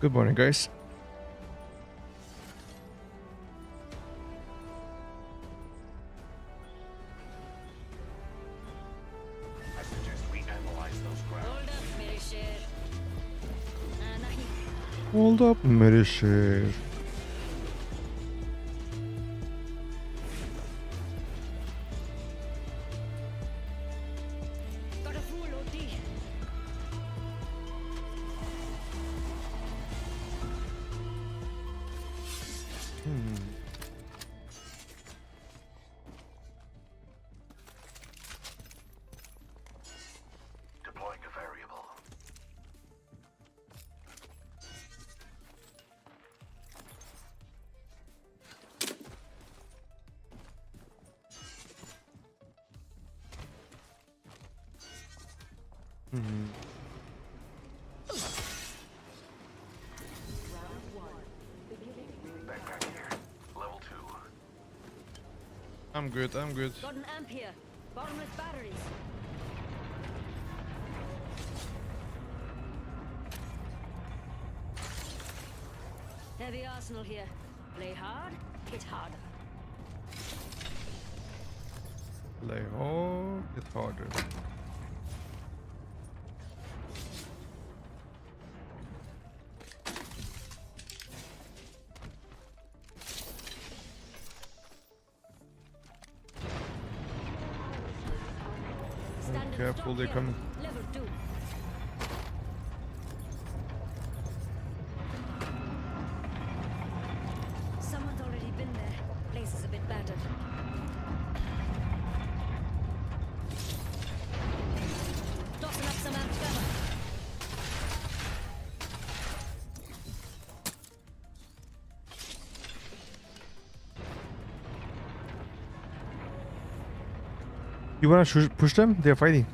Good morning, guys. I suggest we analyze those grounds. Hold up, मेरे शेर. Deploying a variable. Backpack here. Level 2. I'm good. I'm good. Got an amp here. Bottomless batteries. Heavy arsenal here. Play hard, hit harder. Play hard, get harder. Standard Careful, stock they're here. coming. Level 2. Someone's already been there. Place is a bit battered. Tossing up some amped cover. You wanna push them? They're fighting.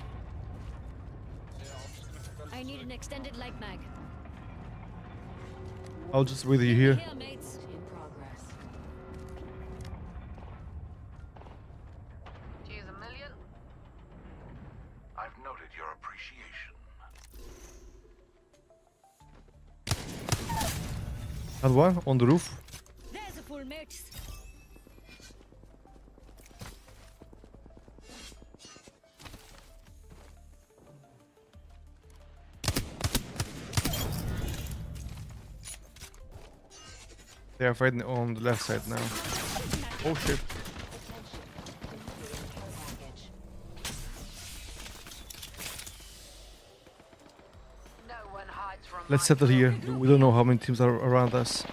I need an extended light mag. I'll just wait you here. Here, mates. In progress. Cheers a million. I've noted your appreciation. Had one on the roof. There's a full mates. They are fighting on the left side now. Oh shit. No one hides from Let's my settle here. We don't know how many teams are around us.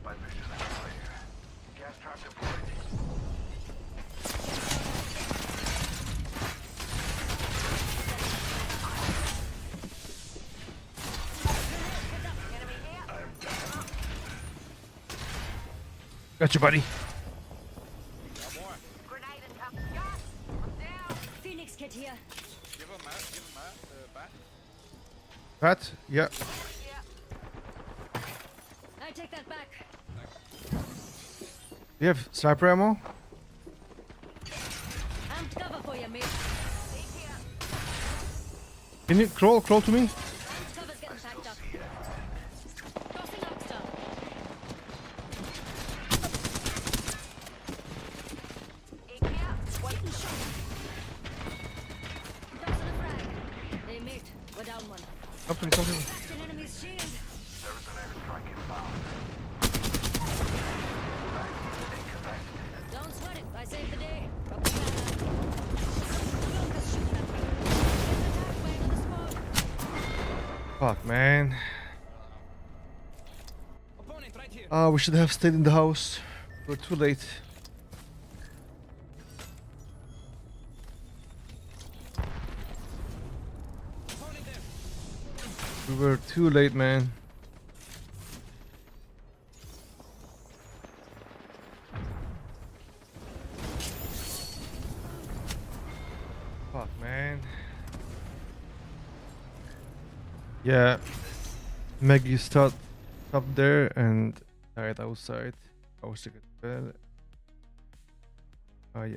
By vision and fire. Gas trap deployed. enemy here. Got you, buddy. Grenade and come. Gas. I'm down. Phoenix kit here. Give him that, back. Pat? Yeah. Yeah. I take that back. You have sniper ammo? Amped cover for you, mate. Deep here. Can you crawl to me? Amped cover's getting packed up. Tossing up stuff. Deep here. Waiting shot. Tossing a frag. Hey, mate. We're down one. Something. Cracked an enemy's shield. There is an airstrike inbound. Don't sweat it. I saved the day. Drop the banner. Focus shooting at me. Attack by another squad. Fuck, man. Opponent right here. We should have stayed in the house. We're too late. Opponent there. We were too late, man. Fuck, man. Yeah. Maggie start up there and died outside. I was sick as well. Aye.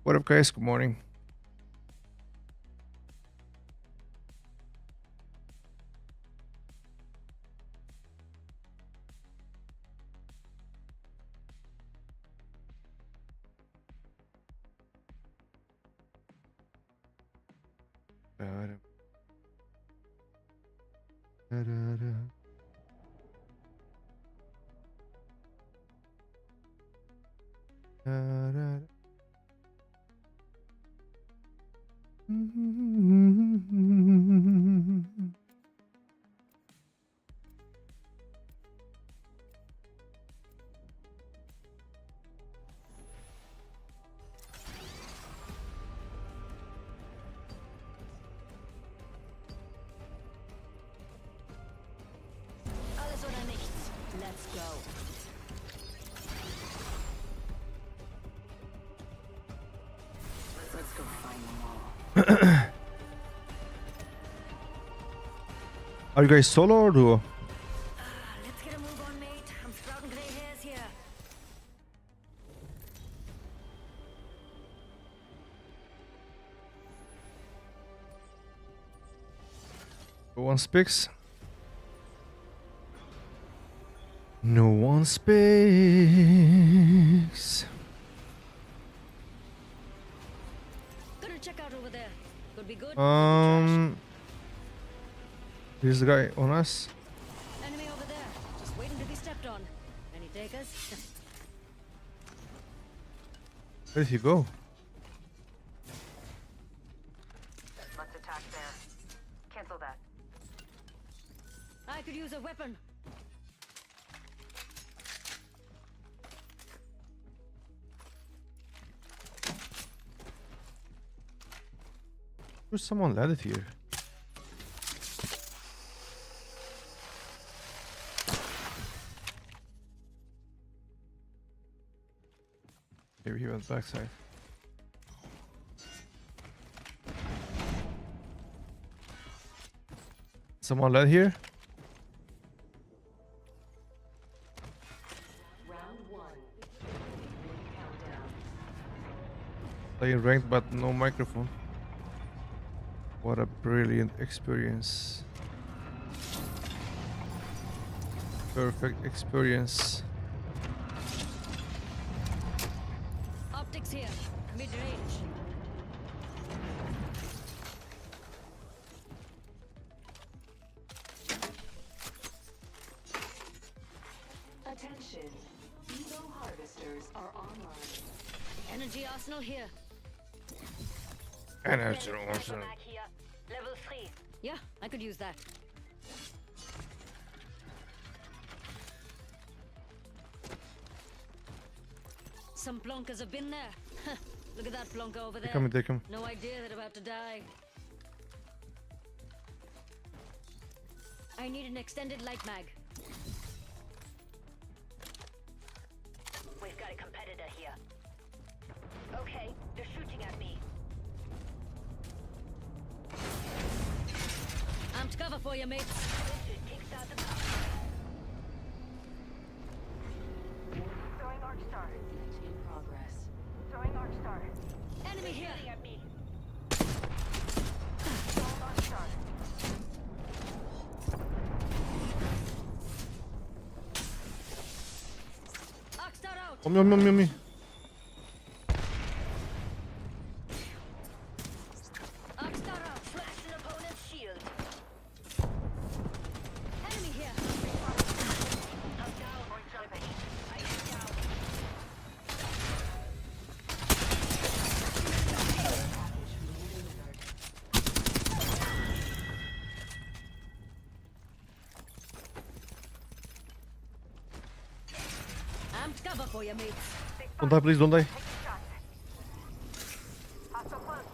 What up, guys? Good morning. Da-da. Da-da-da. Da-da. Alles oder nichts. Let's go. Let's go find them all. Are you guys solo or duo? Let's get a move on, mate. I'm sprouting gray hairs here. No one speaks. No one speaks. Gonna check out over there. Could be good. Here's the guy on us. Enemy over there. Just waiting to be stepped on. Any takers? Where did he go? Let's attack there. Cancel that. I could use a weapon. There's someone landed here. Maybe he went backside. Someone led here? Round one. Countdown. Playing ranked but no microphone. What a brilliant experience. Perfect experience. Optics here. Mid-range. Attention. Evo harvesters are online. Energy arsenal here. Energy Mag here. Level 3. Yeah, I could use that. Some plonkers have been there. Look at that plonker over there. Take him. No idea they're about to die. I need an extended light mag. We've got a competitor here. Okay, they're shooting at me. Amped cover for you, mates. This should kickstart the power. Throwing Arc Star. In progress. Throwing Arc Star. Enemy here. Shooting at me. Throwing Arc Star. Oxstar out. Me. Oxstar out. Flash an opponent's shield. Enemy here. I'm down. Or jumping. I am down. Amped cover for you, mates. Don't die, please, don't die. Take a shot. Hostile close.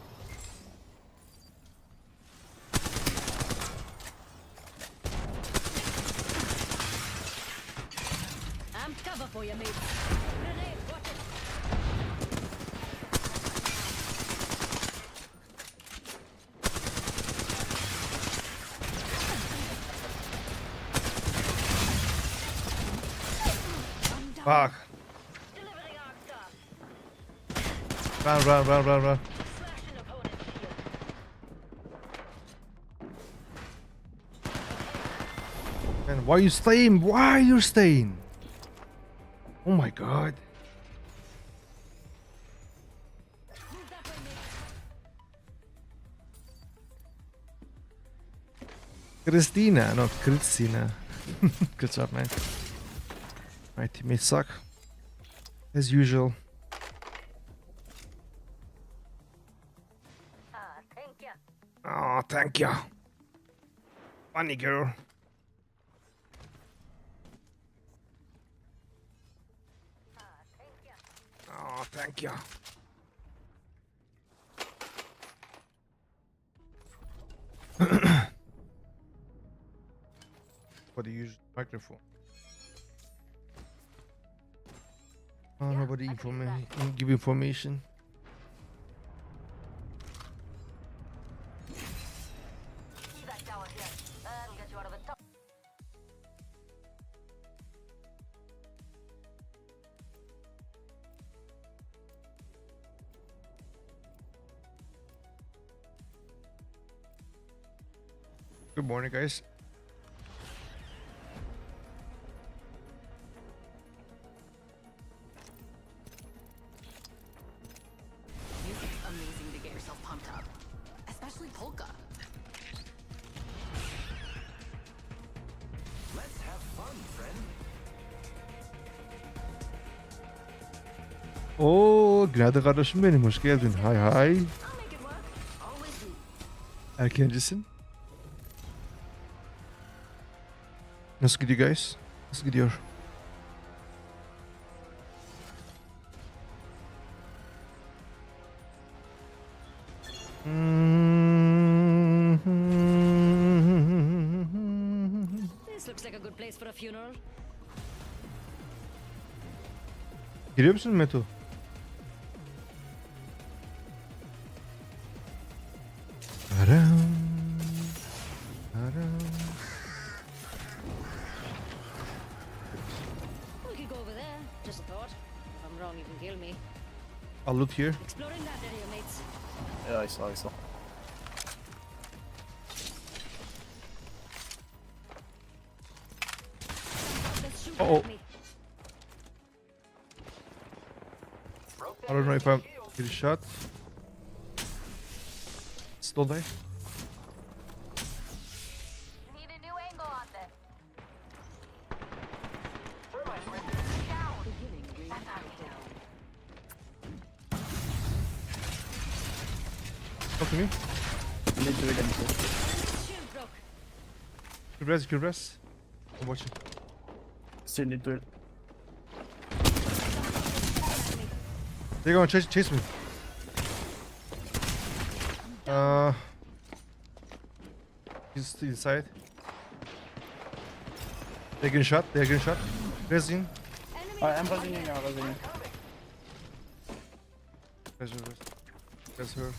Amped cover for you, mates. Grenade, watch it. I'm down. Fuck. Delivering Arc Star. Run, run, run, run, run. Slash an opponent's shield. Man, why you staying? Why you staying? Oh my god. Move that way, mate. Christina, not Christina. Good job, man. My teammates suck. As usual. Thank ya. Oh, thank you. Funny girl. Thank ya. Oh, thank you. For the usual microphone. Oh, nobody give information. Evac tower here. That'll get you out of a tough. Good morning, guys. Music's amazing to get yourself pumped up. Especially polka. Let's have fun, friend. Oo, günaydın kardeşim benim. Hoş geldin. Hay hay. I'll make it work. Always do. Erkencisin. Nasıl gidiyor guys? Nasıl gidiyor? This looks like a good place for a funeral. Giriyor musun Meto? Aram, aram. We could go over there. Just a thought. If I'm wrong, you can kill me. I'll loot here. Exploring that area, mates. Yeah, I saw. Let's shoot Uh-oh. at me. I don't know if I'm getting shot. Still die. Need a new angle on this. Beginning ring countdown. Talk to me. Need to again. Shield broke. Good rest. I'm watching. Still need to. They're gonna chase me. He's inside. They're getting shot. Resin. I'm buzzing in. There's her.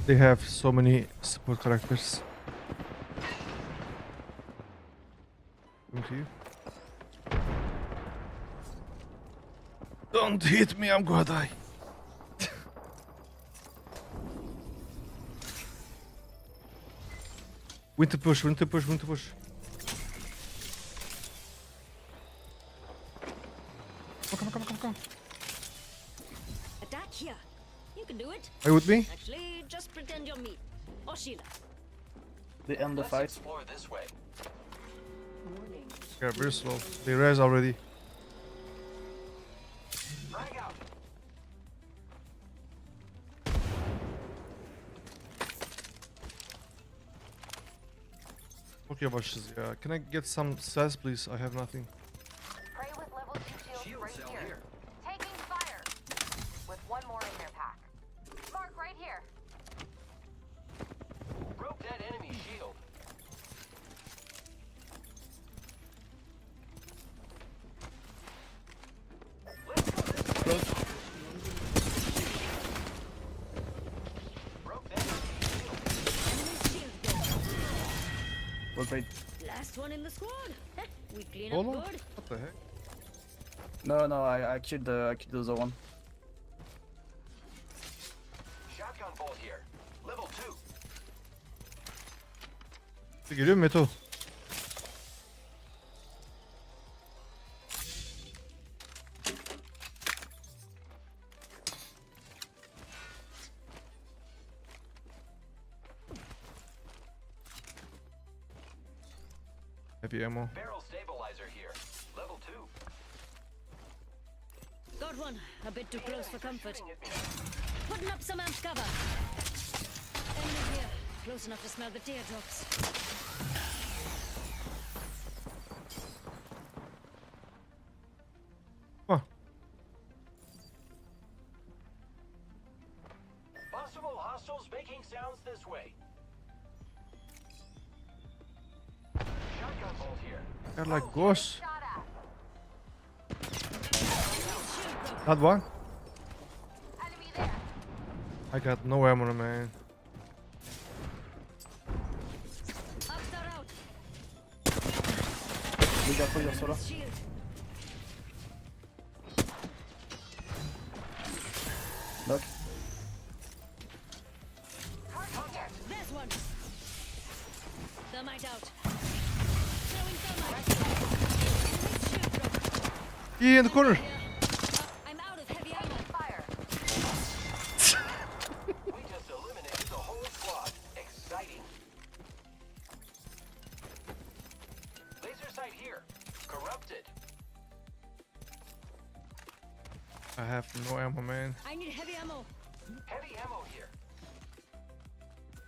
They have so many support characters. Coming to you. Don't hit me, I'm gonna die. Winter push. Attack here. You can do it. Are you with me? Actually, just pretend you're me. Or Sheila. They end the Let's fight. explore this way. Warning. Yeah, very slow. They res already. Frag out. Okay, başız ya. Can I get some sass, please? I have nothing. Pray with level 2 shields Shield right cell here. here. Taking fire. With one more in their pack. Mark right here. Broke that enemy shield. Let's go this way. Broke that enemy shield. Enemy's shield broke. Well played. Last one in the squad. We clean Hold up on. good. What the heck? No, I killed the other one. Shotgun bolt here. Level 2. Geliyor mu Meto? Heavy ammo. Barrel stabilizer here. Level 2. Got one. A bit too close for comfort. Shooting at me. Putting up some amp cover. Enemy here. Close enough to smell the teardrops. Huh. Possible hostiles making sounds this way. Shotgun bolt here. They're like ghosts. Shot at. That one. Enemy there. I got no ammo, man. Ups are out. Be careful, you're solo. Shield. Knock. There's one. Thermite out. Throwing thermite. Shield drop. He in the corner. Here. I'm out of heavy ammo. Fire. We just eliminated the whole squad. Exciting. Laser sight here. Corrupted. I have no ammo, man. I need heavy ammo. Heavy ammo here.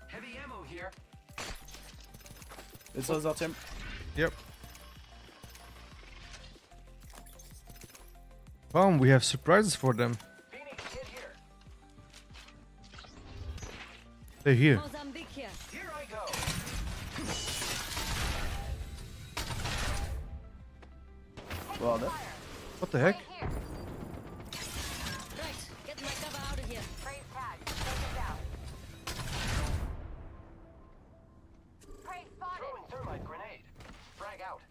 Heavy ammo here. It's other team. Yep. Come, we have surprises for them. Phoenix hit here. They're here. Mozambique here. Here I go. Wow, that. What the heck? Right here. Right. Get my cover out of here. Praise tag. Take it down. Praise spotted. Throwing thermite grenade. Frag out.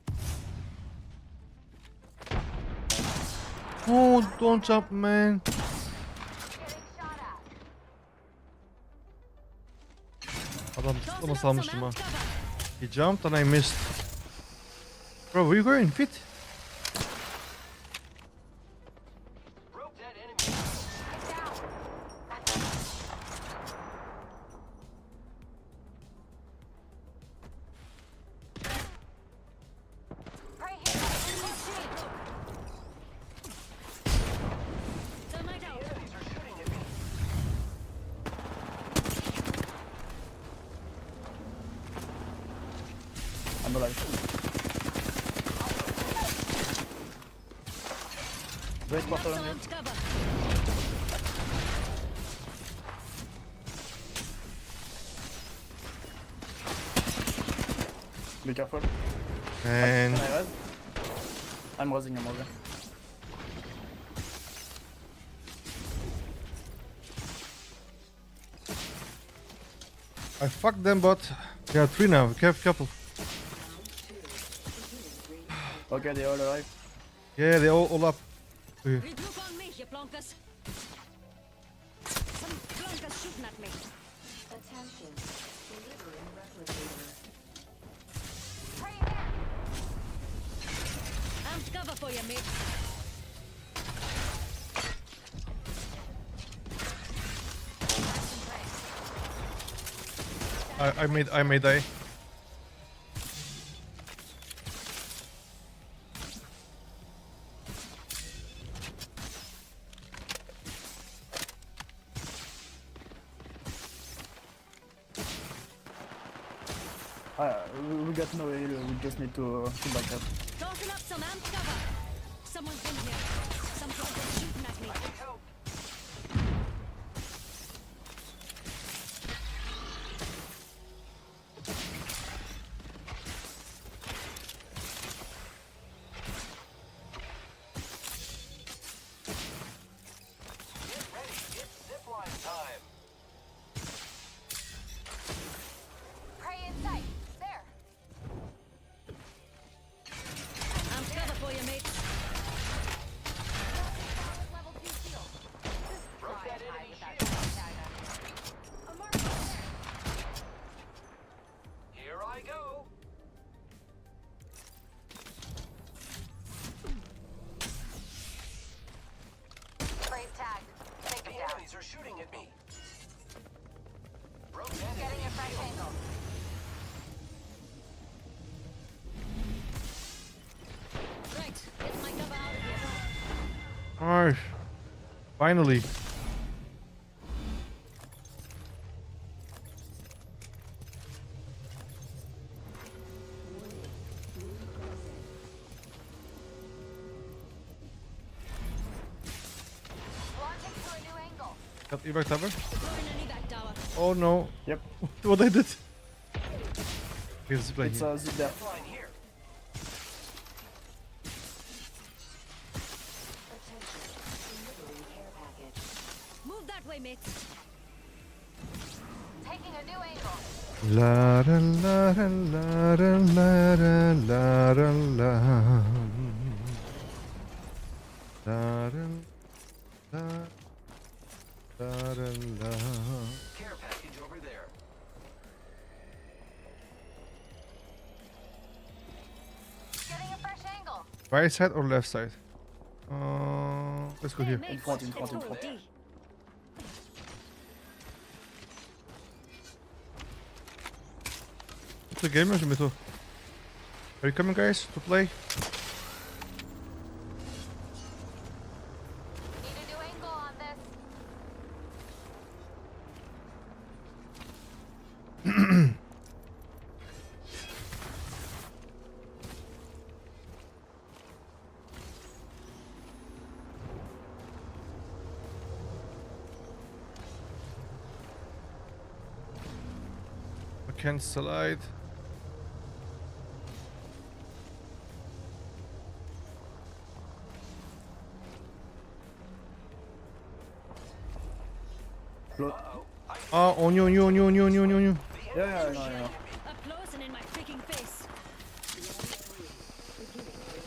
Oh, don't jump, man. Getting shot at. Adam Tossing ama up some salmıştım ha. amp cover. He jumped and I missed. Bro, where you going? Fit? Broke that enemy. Get down. Right here. Enemy shield broke. Thermite out. Enemies are shooting at me. I'm alive. Wait, Got quarter some on you. amp cover. Be careful. And Can I res? I'm resing, I'm resing. I fucked them, but they are three now. Careful. Okay, they're all alive. Yeah, they all up. Okay. Regroup on me, you plonkers. Some plonkers shooting at me. Attention. Delivering replicator. Right here. Amp cover for you, mate. I may die. We got no heal, we just need to back up. Tossing up some amp cover. Someone's in here. Some plonkers shooting at me. Help. Get ready. It's zipline time. Prey in sight. There. Amp cover for you, mate. Finally. Launching to a new angle. Got evac tower. Deploying an evac tower. Oh no. Yep. What I did? Here's the plane It's here. zip there. Flying here. Attention. Delivering care package. Move that way, mates. Taking a new angle. La da la da la da la da la da la. La da la da da la. Care package over there. Getting a fresh angle. Right side or left side? Let's go Hey, here. mates, front, in let's front, in go front. D. What's the game in middle? Are you coming, guys, to play? Need a new angle on this. I can't slide. Close. Ah, on you. Yeah, I know. Up close and in my freaking face.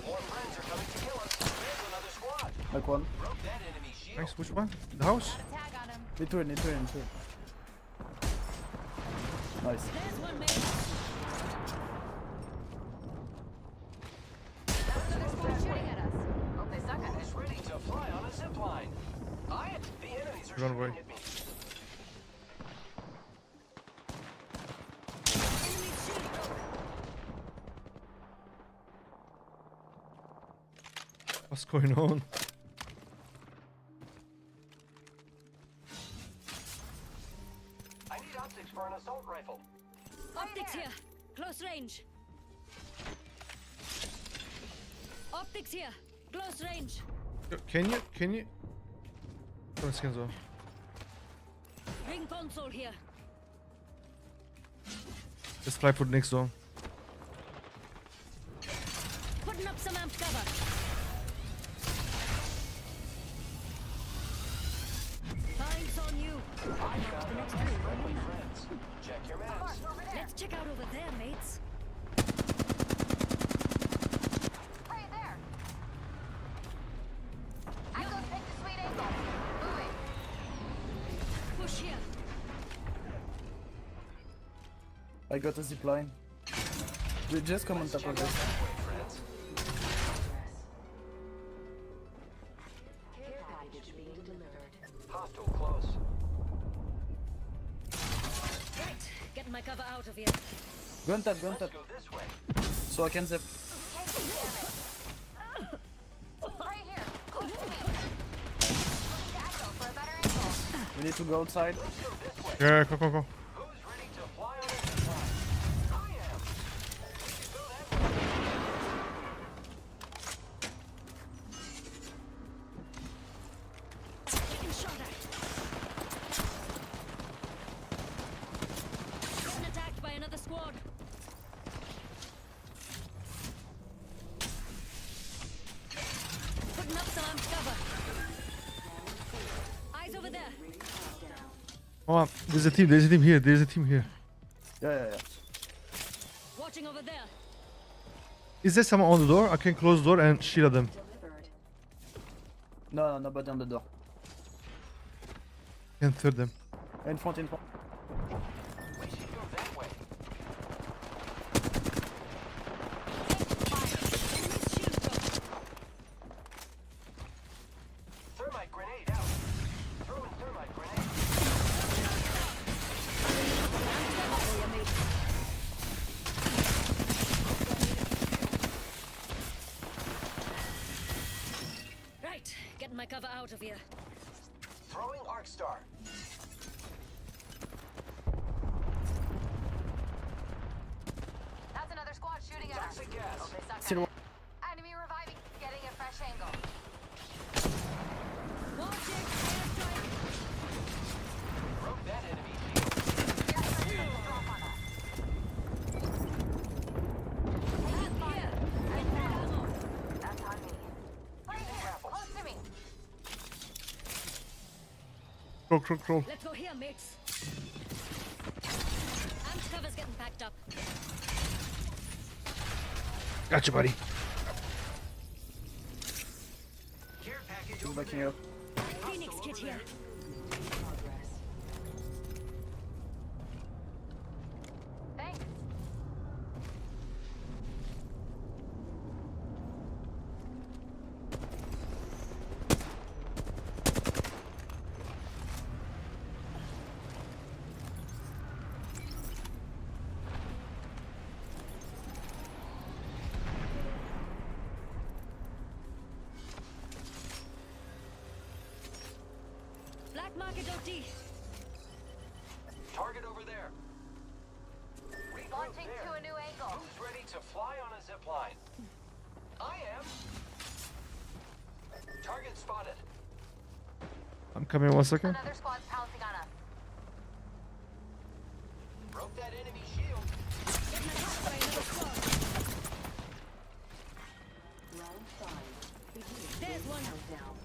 More friends are coming to kill us. There's another squad. Like one. Broke that enemy shield. Nice, which one? The house? Got a tag on him. Need two. Nice. There's one, mate. Another squad shooting at us. Hope they suck at it. Who's ready to fly on a zip line? The enemies are Run shooting away. at me. Enemy shield broke. What's going on? I need optics for an assault rifle. Optics here. Close range. Optics here. Close range. Yo, Can you? Oh, skins off. Ring console here. Let's fly for the next zone. Putting up some amp cover. Time's on you. Friends, check your maps. Over there. Let's check out over there, mates. Right there. I go take the sweet angle. Moving. Push here. I got a zip line. We just come on top of this. Friends, Care package being delivered. hostile close. Right. Getting my cover out of here. Go on top. Let's go this way. So I can zip. Right here. Close to me. Looking to echo for a better angle. We need to go outside. Yeah, go. Who's ready to fly on a zip line? I am. Go that way. Getting shot at. Getting attacked by another squad. Putting up some amp cover. Eyes over there. Oh, there's a team here. Yeah. Watching over there. Is there someone on the door? I can close the door and shield them. Delivered. No, nobody on the door. Can third them. In front. We should go that way. Enemy's shield broke. Thermite grenade out. Throwing thermite grenade. Right. Getting my cover out of here. Throwing Arc Star. That's another squad shooting at us. Toxic gas. Hope they suck See at the it. Enemy reviving. Getting a fresh angle. Launching airstrike. Broke that enemy shield. Yes, let's drop on us. Hand fire. Get that ammo. That's on me. Right here. Close to me. Crawl. Let's go here, mates. Amped cover's getting packed up. Gotcha, buddy. Care package He's over backing there. up. Phoenix kit here. Progress. Thanks. Black market OT. Target over there. Regroup Launching there. to a new angle. Who's ready to fly on a zip line? I am. Target spotted. I'm coming 1 second. Another squad's pouncing on us. Broke that enemy shield. Getting attacked by another squad. Round 5. Beginning There's one. countdown.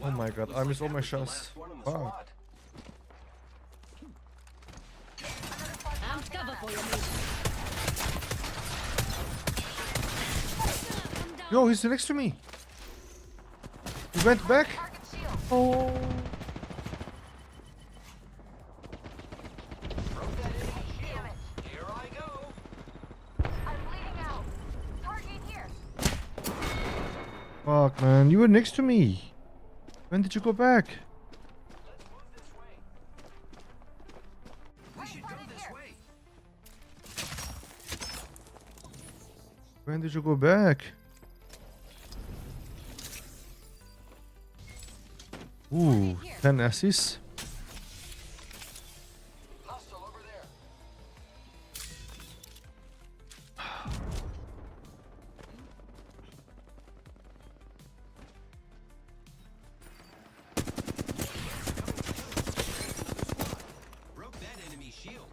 Oh my god, I missed all my shots. Fuck. Squad. Another squad's Amped pouncing on cover us. for you, mates. Come down. Yo, he's next to me. He went back. Target shield. Oh. Broke that enemy shield. Damn it. Here I go. I'm bleeding out. Target here. Fuck, man. You were next to me. When did you go back? Let's move this way. We should go target this here. way. When did you go back? Ooh, 10 assists. Hostile over there. Broke that enemy shield.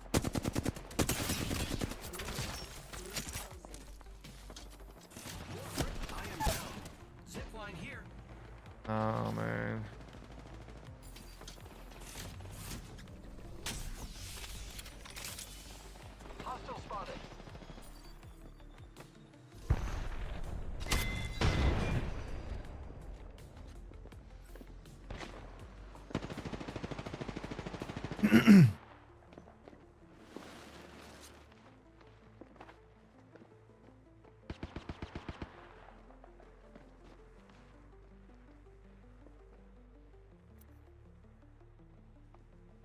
I am down. Zip line here. Oh man. Hostile spotted.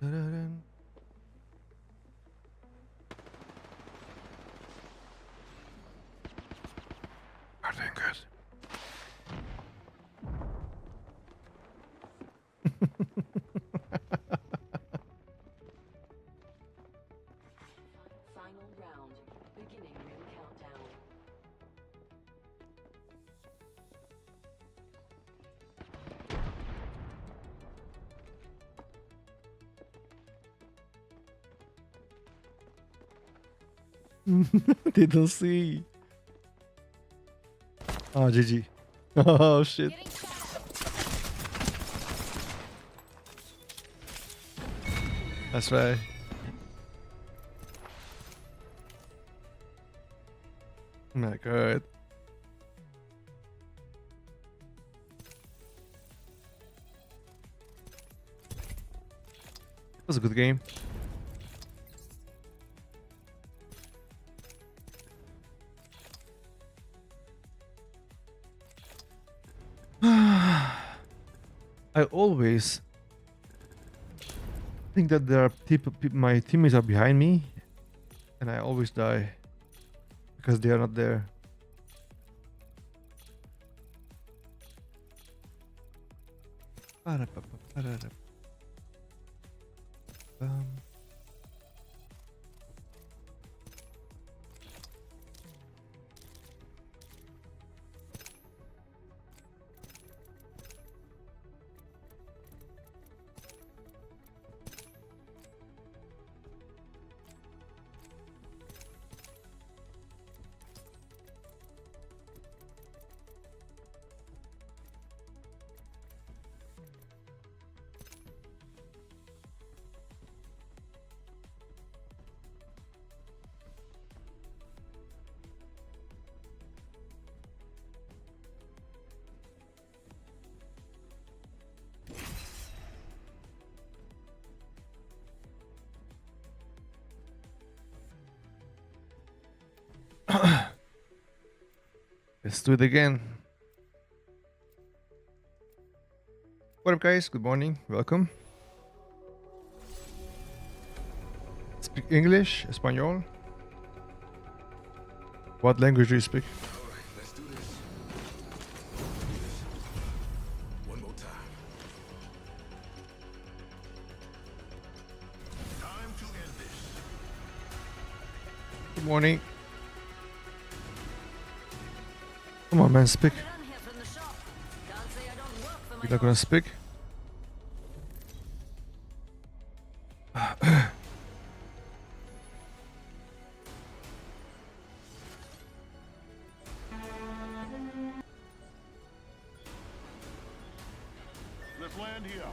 Da-da-dun. Are doing good. Final round. Beginning ring countdown. They don't see. Oh, GG. Oh, shit. Getting shot. That's right. Oh my god. That was a good game. I always think that there are my teammates are behind me, and I always die because they are not there. Ba-da-ba-ba-ba-da-da. Bum. Let's do it again. What up, guys? Good morning. Welcome. Speak English, Espanol. What language do you speak? Alright, let's do this. One more time. Time to end this. Good morning. Come on, man, speak. I'm here from the shop. Can't say I don't work for my You're not gonna speak? Let's land here.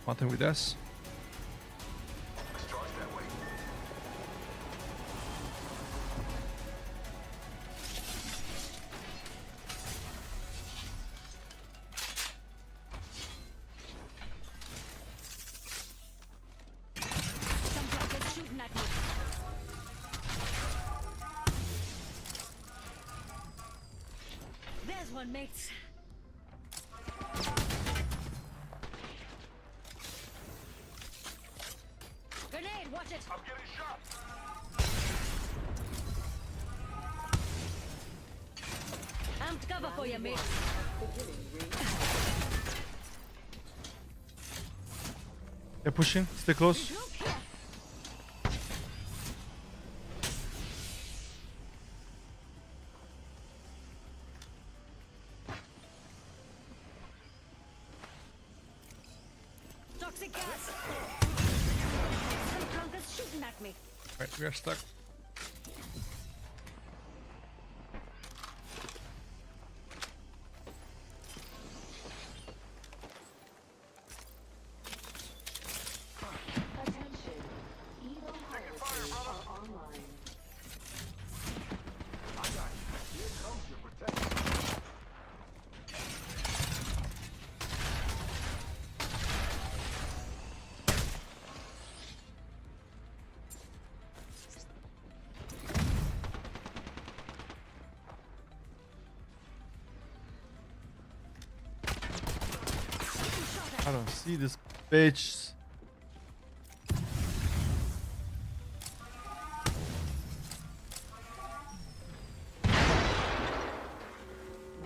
Nothing with us. Let's charge that way. Some rockets shooting at me. There's one, mates. Grenade, watch it. I'm getting shot. Amped cover for you, mate. They're pushing. Stay close. Look here. Toxic gas. Some drunkard's shooting at me. Right, we are stuck. Attention. Evo harvesters are online. I got you. Here comes your protection. I don't see this bitch.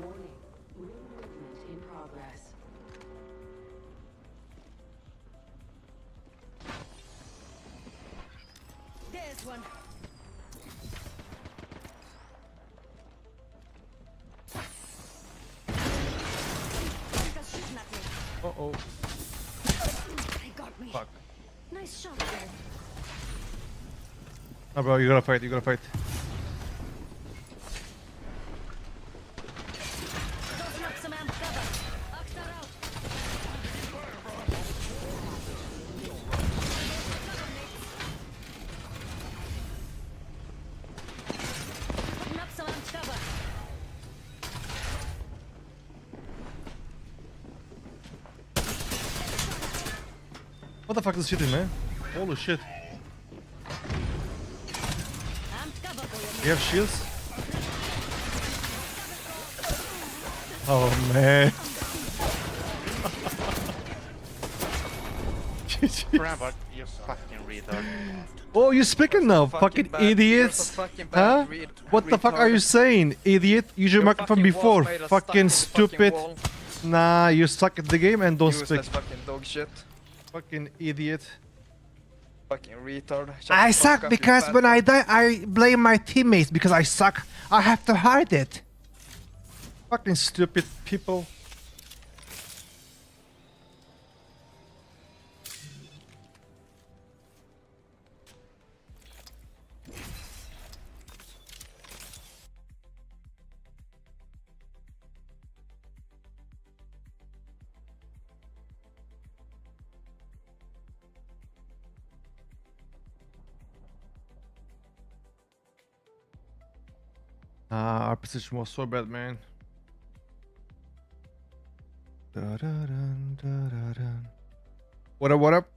Warning. Ring movement in progress. There's one. Drunkard's shooting at me. Uh-oh. They got me. Fuck. Nice shot there. No, bro, you gotta fight. You gotta fight. Tossing up some amp cover. Oxtar out. Putting up some amp cover. What the fuck is shooting, man? Holy shit. Amp cover for you. You have shields? Oh man. Rampart, you fucking retard. Oh, you're speaking now, Fucking fucking bad. You're idiots. so fucking Huh? bad, What the fuck are you saying, idiot? Use your Your microphone fucking before. walls made us Fucking stuck in the stupid. fucking wall. Nah, you suck at the game and don't speak. Useless fucking dog shit. Fucking idiot. Fucking retard. Shut I the fuck suck up, you because fat when I fuck. die, I blame my teammates because I suck. I have to hide it. Fucking stupid people. Our position was so bad, man. Da-da-dun, da-da-dun. What up, what up?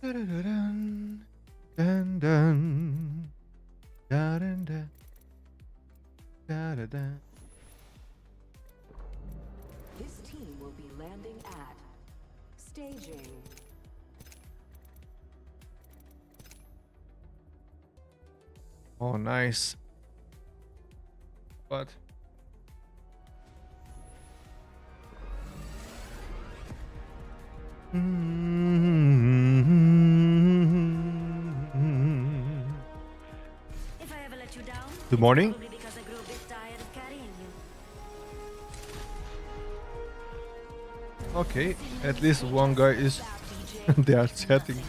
Da-da-da-dun, dun, dun. Da-dun-dun, da-da-dun. This team will be landing at staging. Oh, nice. What? If I ever let you down, Good morning. probably because I grew a bit tired of carrying you. Okay, at least one guy is. They are chatting. I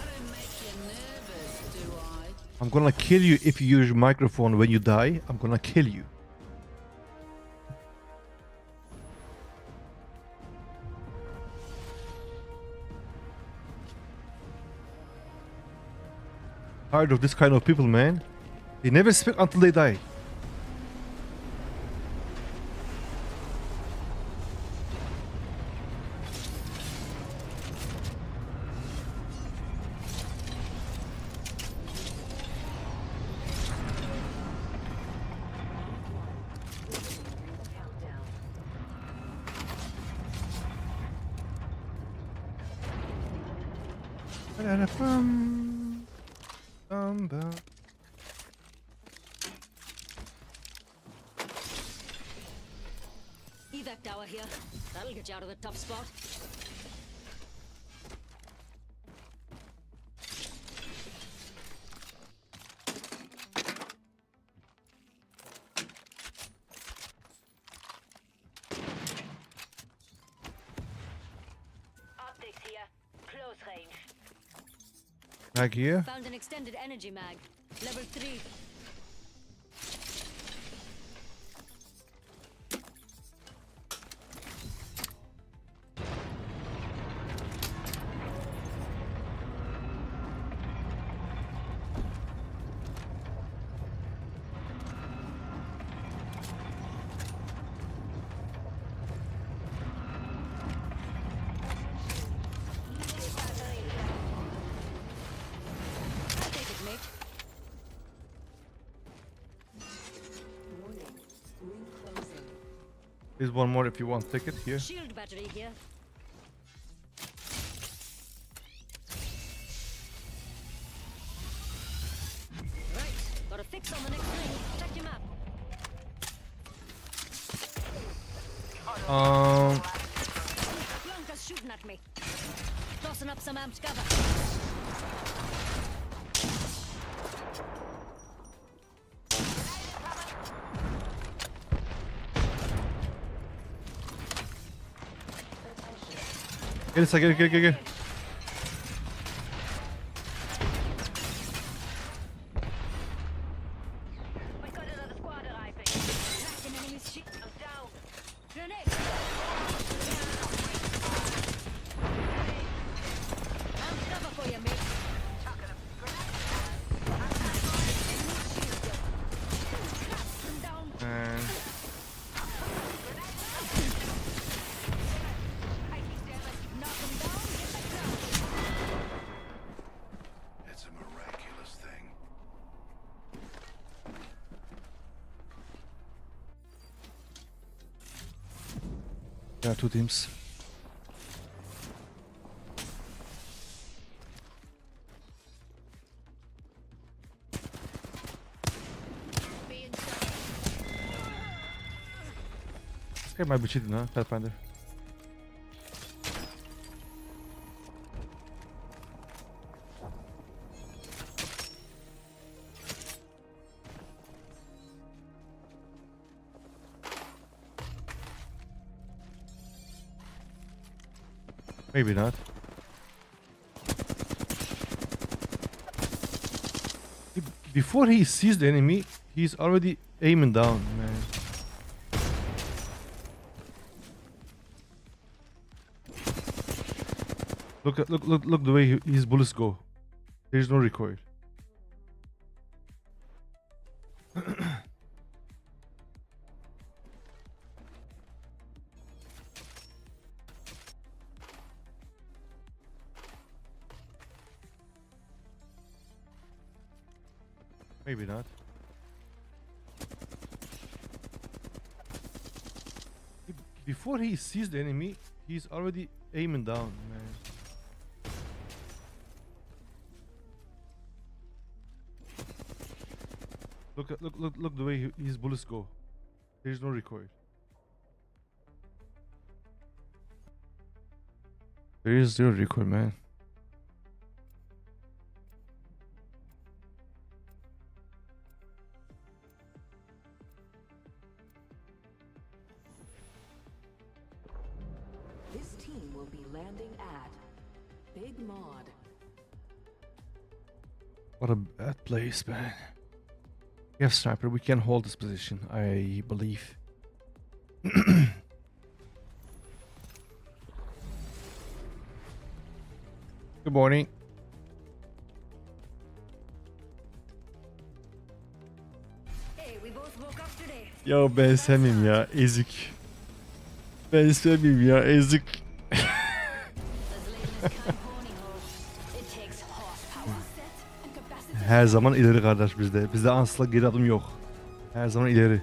don't make you nervous, do I? I'm gonna kill you if you use your microphone when you die. I'm gonna kill you. Tired of this kind of people, man. They never speak until they die. Ba-da-da-bum. Bum-bum. Evac tower here. That'll get you out of the tough spot. Optics here. Close range. Back here. Found an extended energy mag. Level 3. I'll take it, mate. Warning. Ring closing. There's one more if you want ticket here. Shield battery here. Right, got a fix on the next ring. Check your map. Blanca's shooting at me. Tossing up some amped cover. Get inside, get. We got another squad arriving. Cracked an enemy's ship. I'm down. Grenade. Amped cover for you, mate. Yeah, 2 teams. Being shot. This guy might be cheating, huh? Pathfinder. Maybe not. Before he sees the enemy, he's already aiming down, man. Look the way his bullets go. There's no recoil. Maybe not. Before he sees the enemy, he's already aiming down, man. Look the way his bullets go. There's no recoil. There is zero recoil, man. This team will be landing at Big Mod. What a bad place, man. We have sniper. We can hold this position, I believe. Good morning. Hey, we both woke up today. Ya ben sevmeyeyim ya, ezik. Ben sevmeyeyim ya, ezik. As late as can pony hole. It takes horsepower. And capacity. Her zaman ileri kardeş bizde. Bizde asla geri adım yok. Her zaman ileri.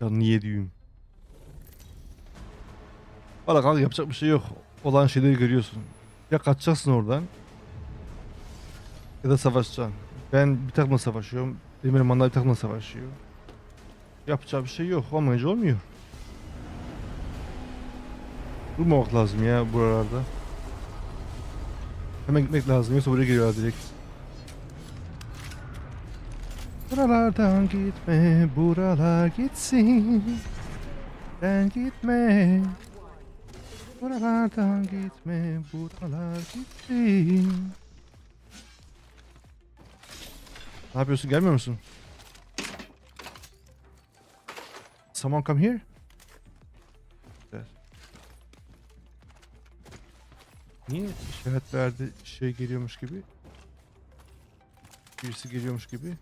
Ya niye diyeyim? Valla kanka yapacak bir şey yok. Olan şeyleri görüyorsun. Ya kaçacaksın oradan. Ya da savaşacaksın. Ben bir takımla savaşıyorum. Benim elemanlar bir takımla savaşıyor. Yapacak bir şey yok. Olmayınca olmuyor. Durmamak lazım ya buralarda. Hemen gitmek lazım. Yoksa buraya geliyorlar direkt. Buralardan gitme, buralar gitsin. Sen gitme. Buralardan gitme, buralar gitsin. Ne yapıyorsun? Gelmiyor musun? Someone come here? Güzel. Niye işaret verdi şey geliyormuş gibi? Birisi geliyormuş gibi.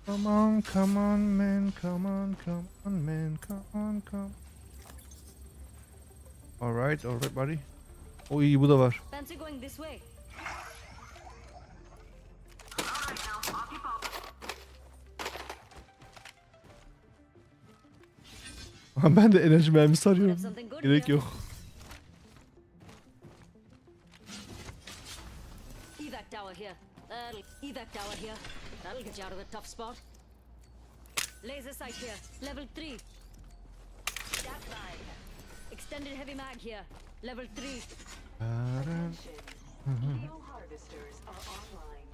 Come on, come on man, come on, come on man, come on, come. Alright, buddy. O iyi, bu da var. Fancy going this way. Ben de enerji mermisi Have arıyorum. something good Gerek here. yok. Evac tower here. Evac tower here. That'll get you out of the tough spot. Laser sight here. Level 3. That's fine. Extended heavy mag here. Level 3. Attention. Neo harvesters are online.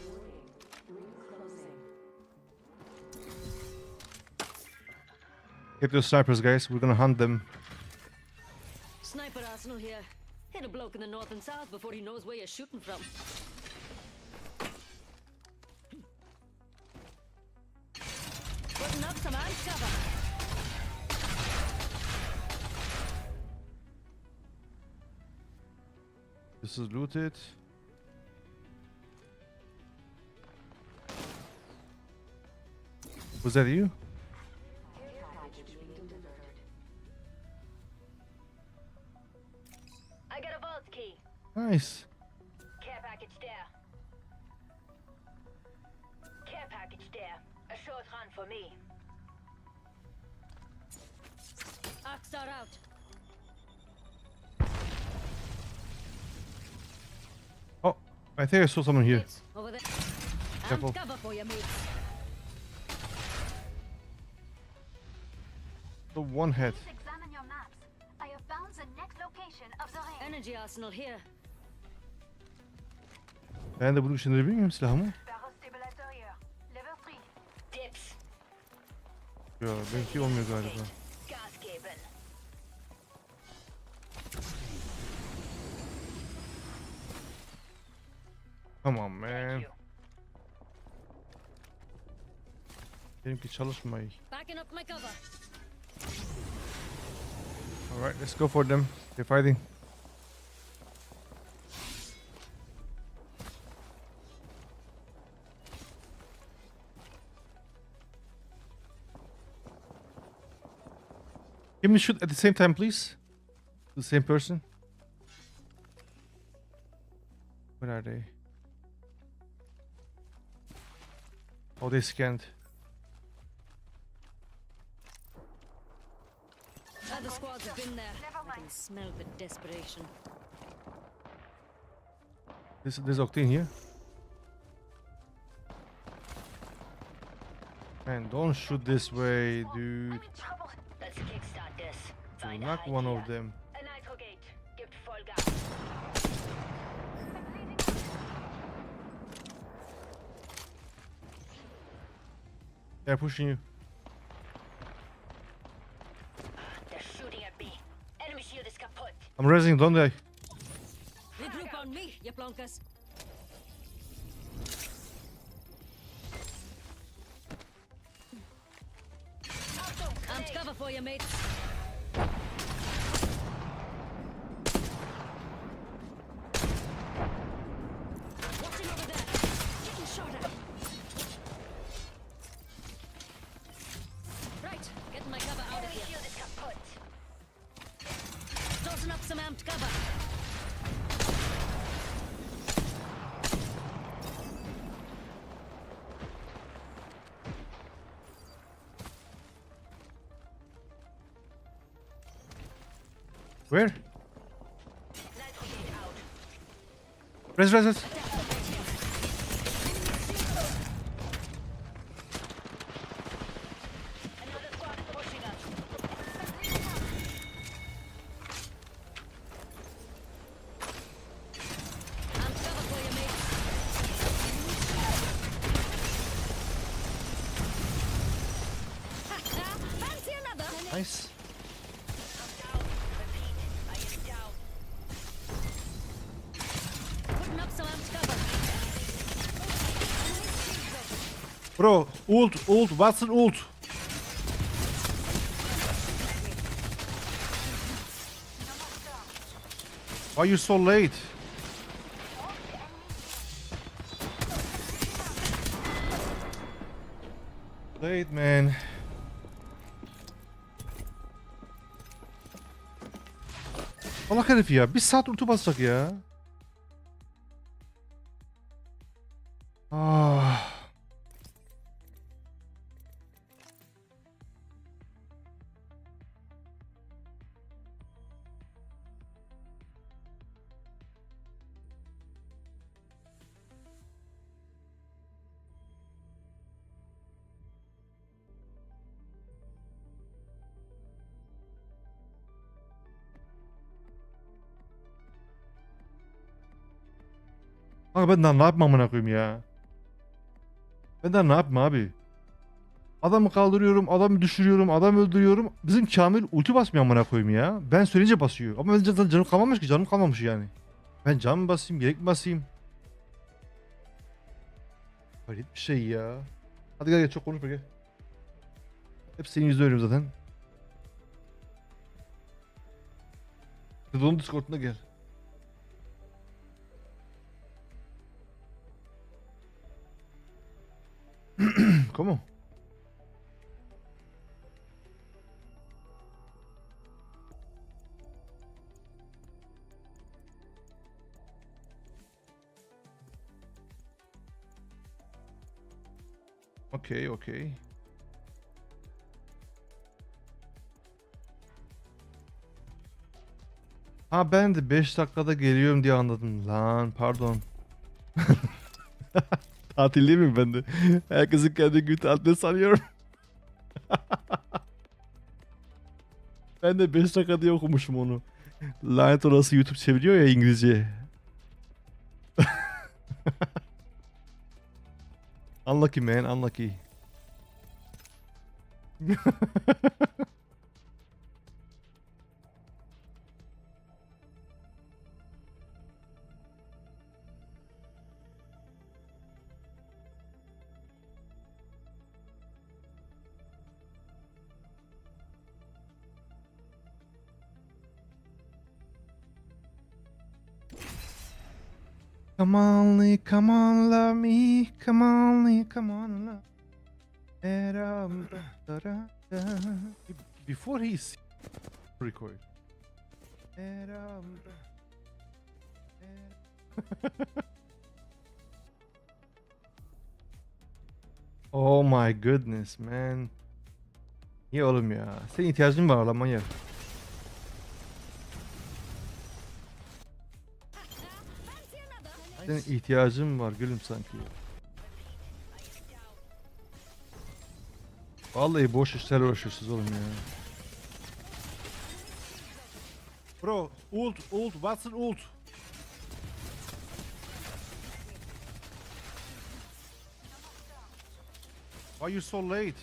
Warning. Ring closing. Get those snipers, guys. We're gonna hunt them. Sniper arsenal here. Hit a bloke in the north and south before he knows where you're shooting from. Putting up some ice cover. This is looted. Was that you? Care package being delivered. I got a vault key. Nice. Care package there. there. A short run for me. Arc star out. Oh, I think I saw someone here. Mates, over there. Careful. Cover for you, mates. The one head. Please examine your maps. I have found the next location of the ring. Energy arsenal here. Ben de bunu ışınlayabilir miyim silahımı? Barrel stabilizer here. Level 3. Dips. Ya belki olmuyor galiba. Gas cable. Come on man. Thank you. Benimki çalışmıyor. Backing up my cover. Alright, let's go for them. They're fighting. Give me shoot at the same time, please. The same person. Where are they? Oh, they scanned. Other squads have been there. Never I can mind. smell the desperation. There's Octane here. Man, don't shoot this way, dude. I'm in trouble. Let's kickstart this. To knock one of them. A nitrogate. Give full gas. I'm bleeding. They're pushing you. They're shooting at me. Enemy shield is kaput. I'm raising, don't I? Regroup on me, you plonkers. Armed cover for you, mates. Watching over there. Getting shot at. Right, getting my cover out of Enemy here. shield is kaput. Tossing up some amped cover. Where? Nitrogate out. Res. Another squad pushing us. Amped cover for you, mates. Fancy another? Nice. I'm down. Repeat. I am down. Putting up some amped cover. Bro, ult, Watson ult. Why you so late? Late man. Allah herif ya. Bir saat ulti basacak ya. Ah. Kanka ben daha ne yapayım amına koyayım ya. Ben daha ne yapayım abi. Adamı kaldırıyorum, adamı düşürüyorum, adamı öldürüyorum. Bizim Kamil ulti basmıyor amına koyayım ya. Ben söyleyince basıyor. Ama benim zaten canım kalmamış ki, canım kalmamış yani. Ben can mı basayım, gerek mi basayım? Hayret bir şey ya. Hadi gel çok konuşma gel. Hep senin yüzünden ölüyorum zaten. Hadi onun Discord'una gel. ¿Cómo? Okey, okey. Ha ben de 5 dakikada geliyorum diye anladım. Lan pardon. Tatil değil mi ben de? Herkesin kendi gün tatili sanıyorum. Ben de 5 dakika diye okumuşum onu. Lanet orası YouTube çeviriyor ya İngilizce. Unlucky man, unlucky. Come on, Lee, come on, love me. Come on, Lee, come on, love. Before he's record. Oh my goodness man. İyi oğlum ya. Senin ihtiyacın var lan manyak. Senin ihtiyacın var gülüm sanki. Vallahi boş işler uğraşıyorsunuz oğlum ya. Bro, ult, what's an ult? Why you so late?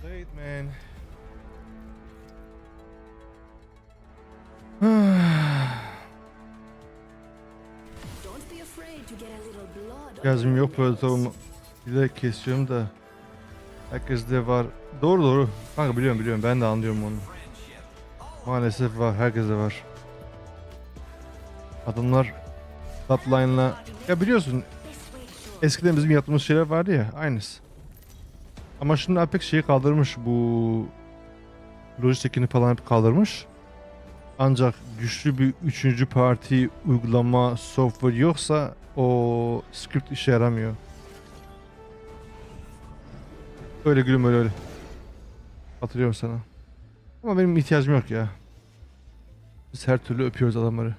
Late man. Don't be afraid to get a little blood on Yazım your yok böyle nails. tamam. Bile kesiyorum da. Herkeste var. Doğru doğru. Kanka biliyorum ben de anlıyorum onu. Maalesef var, herkeste var. Adamlar Hotline'la ya biliyorsun eskiden bizim yaptığımız şeyler vardı ya aynısı. Ama şimdi Apex şeyi kaldırmış, bu lojistikini falan hep kaldırmış. Ancak güçlü bir üçüncü parti uygulama software yoksa o script işe yaramıyor. Öyle gülüm öyle. Hatırlıyorum sana. Ama benim ihtiyacım yok ya. Biz her türlü öpüyoruz adamları.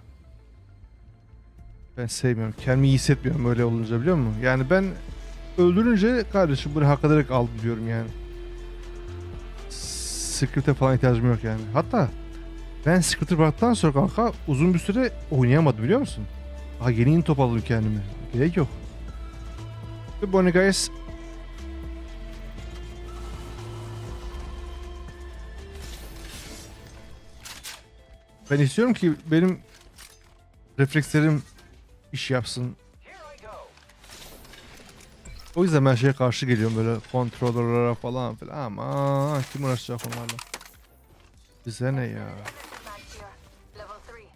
Ben sevmiyorum. Kendimi iyi hissetmiyorum öyle olunca, biliyor musun? Yani ben öldürünce kardeşim bunu hak ederek aldım diyorum yani. Script'e falan ihtiyacım yok yani. Hatta ben Script'ı bıraktıktan sonra kanka uzun bir süre oynayamadım, biliyor musun? Daha yeni top aldım kendime. Gerek yok. Good morning guys. Ben istiyorum ki benim reflekslerim iş yapsın. O yüzden ben şeye karşı geliyorum, böyle kontrolörlere falan filan, ama kim uğraşacak onlarla? Bize ne ya? Match here. Level 3.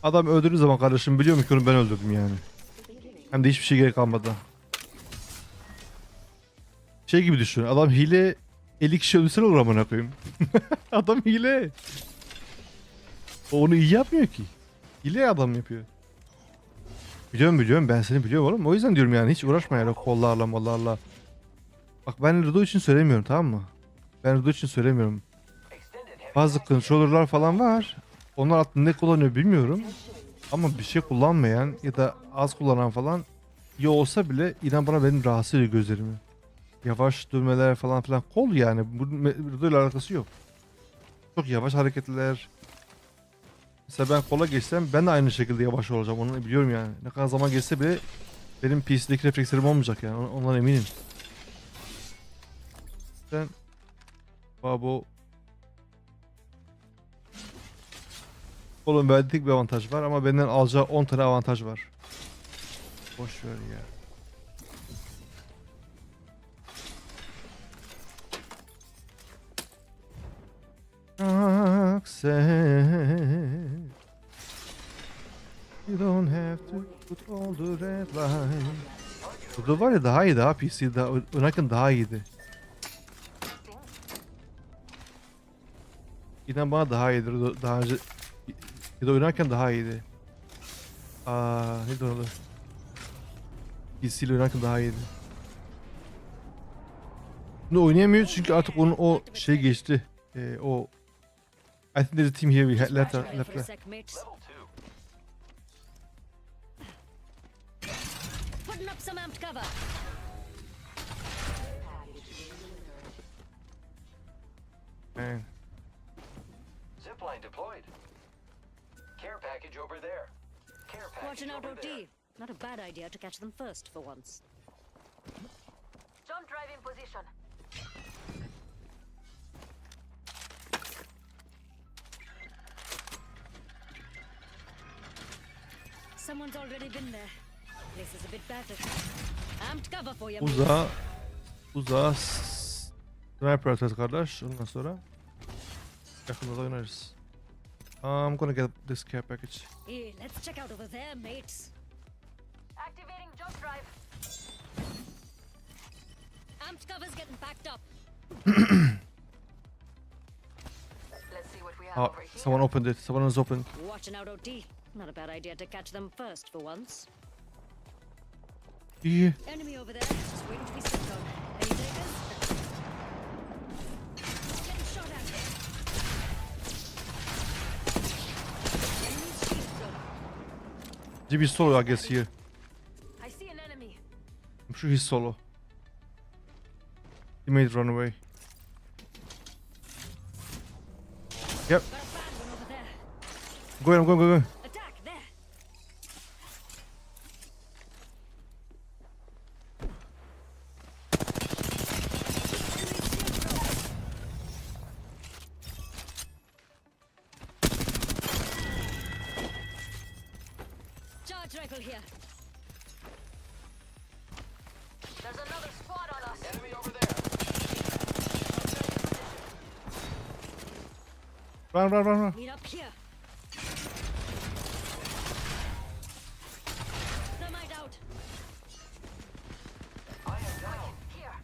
Adam öldürdüğü zaman kardeşim biliyor mu ki onu ben öldürdüm yani. Hem de hiçbir şey gerek kalmadı. Şey gibi düşün, adam hile 50 kişi öldürsen olur amına koyayım. Adam hile. O onu iyi yapmıyor ki. Hile adam yapıyor. Biliyorum ben seni biliyorum oğlum. O yüzden diyorum yani hiç uğraşma yani kollarla mollarla. Bak ben Rudo için söylemiyorum, tamam mı? Ben Rudo için söylemiyorum. Bazı controller'lar falan var. Onlar aslında ne kullanıyor bilmiyorum. Ama bir şey kullanmayan ya da az kullanan falan iyi olsa bile inan bana benim rahatsız ediyor gözlerimi. Yavaş dönmeler falan filan kol yani. Bu Rudo ile alakası yok. Çok yavaş hareketler. Mesela ben kola geçsem ben de aynı şekilde yavaş olacağım, onu biliyorum yani. Ne kadar zaman geçse bile benim PC'deki reflekslerim olmayacak yani, ondan eminim. Sen babo oğlum verdiği bir avantaj var ama benden alacağı 10 tane avantaj var. Boş ver ya. Sen you don't have to put all the red line. Burada var ya daha iyi, daha PC, daha oynarken daha iyiydi. İnan bana daha iyidir. Daha önce ya da oynarken daha iyiydi. Ne diyorlar? PC ile oynarken daha iyiydi. Şimdi oynayamıyor çünkü artık onun o şey geçti. O I think there's a team here. Just Left, watch fire left, for a left. sec, mates. Level 2. Putting up some amped cover. Man. Zipline deployed. Care package over there. Care package Watching out over there. OT. Not a bad idea to catch them first for once. Jump drive in position. Someone's already been there. Place is a bit battered. Amped cover for you, mates. Uzağa sniper atacağız kardeş. Ondan sonra yakında da oynarız. I'm gonna get this care package. Hey, let's check out over there, mates. Activating jump drive. Amped cover's getting packed up. Let's see what we have over here. Someone opened it. Someone has opened. Watching out OT. Not a bad idea to catch them first for once. İyi. Enemy over there. Just waiting to be stepped on. Any takers? Getting shot at. Enemy's shield broke. GB solo I guess here. I see an enemy. I'm sure he's solo. He made run away. Yep. Got a bad one over there. Go. Attack there. Enemy's shield broke. Charge rifle here. There's another squad on us. Enemy over there. Run. Meet up here. Thermite out. I am down. Here.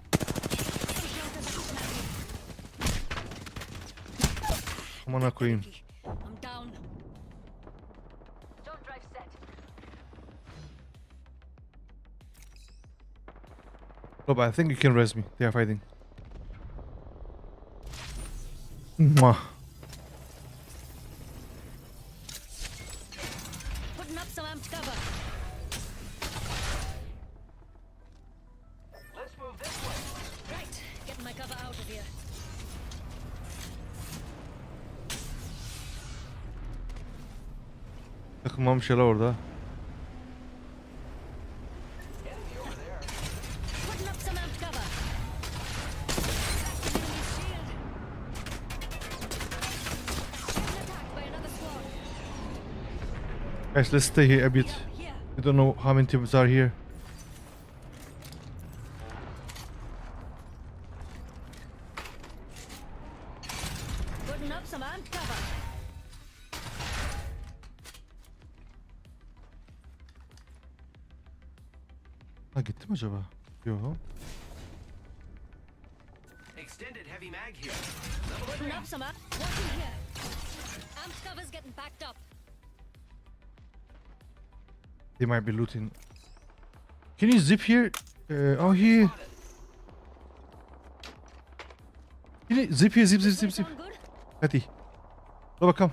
Some flankers shooting at me. Amına koyayım. I'm down. Jump drive set. Rob, I think you can res me. They are fighting. Mwah. Putting up some amped cover. Let's move this way. Right, getting my cover out of here. Takılmamış ya la orada. Enemy over there. Putting up some amped cover. Enemy's shield. Getting attacked by another squad. Guys, let's stay here a bit. Here. We don't know how many teams are here. Putting up some amped cover. Ha gitti mi acaba? Yok. Extended heavy mag here. Putting up some watching here. Amped cover's getting packed up. They might be looting. Can you zip here? Here. Can you zip here? Zip. Sound good? Hadi. Dur bakalım.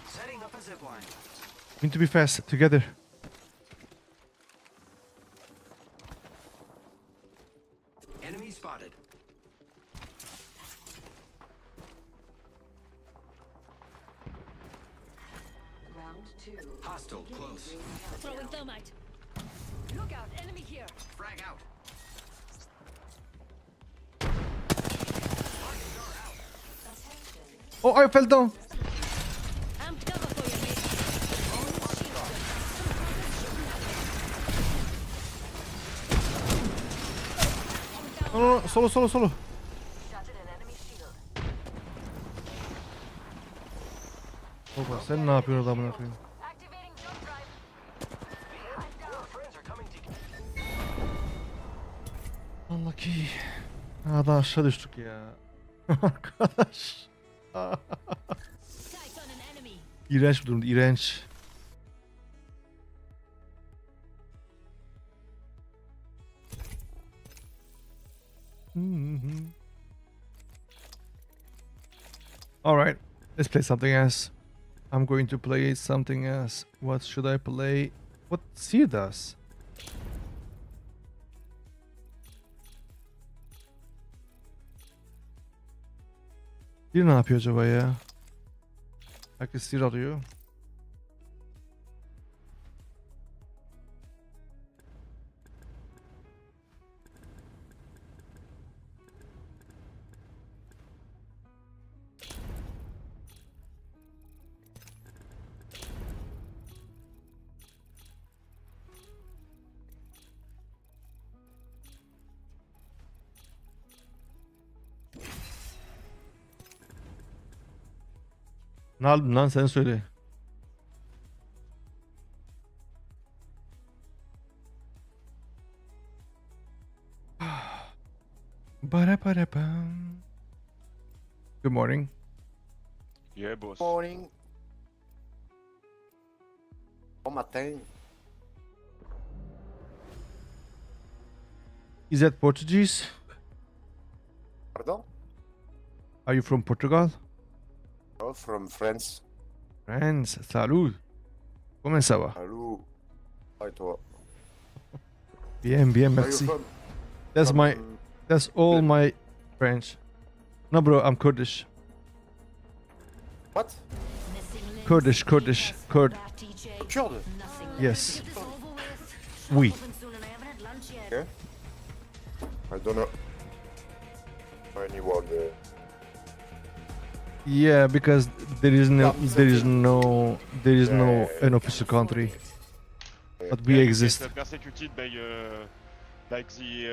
Setting up a zipline. We need to be fast together. Enemy spotted. Round 2. Hostile close. Throwing thermite. Look out, enemy here. Frag out. Oh, I fell down. Amped cover for you, mate. Enemy's shield broke. No, solo. Shattered an enemy shield. Baba sen ne yapıyorsun adamına koyayım? Activating jump drive. Your friends are coming to. Allah ki. Adam aşağı düştük ya. Arkadaş. Sight on an enemy. İğrenç bir durumdu, iğrenç. Alright, let's play something else. I'm going to play something else. What should I play? What Seer does? Seer ne yapıyor acaba ya? Herkes Seer alıyor. Ne aldın lan, sen söyle. Ba-da-ba-da-bum. Good morning. Yeah, boss. Morning. Bon matin. Is that Portuguese? Pardon? Are you from Portugal? Oh, from France. France, salut. Comment ça va? Allô. Hi, toi. Bien, bien, Where you merci. from? That's my, From- that's all my French. No, bro, I'm Kurdish. What? Missing limbs. Kurdish, Kurdish, Kurd. That TJ. Kurde. Nothing Yes. left. Get this over with. Oui. Open soon and I haven't had lunch yet. Okay. I don't know. Any word. Yeah, because there is no an official country, but we Yeah, you exist. get persecuted by like the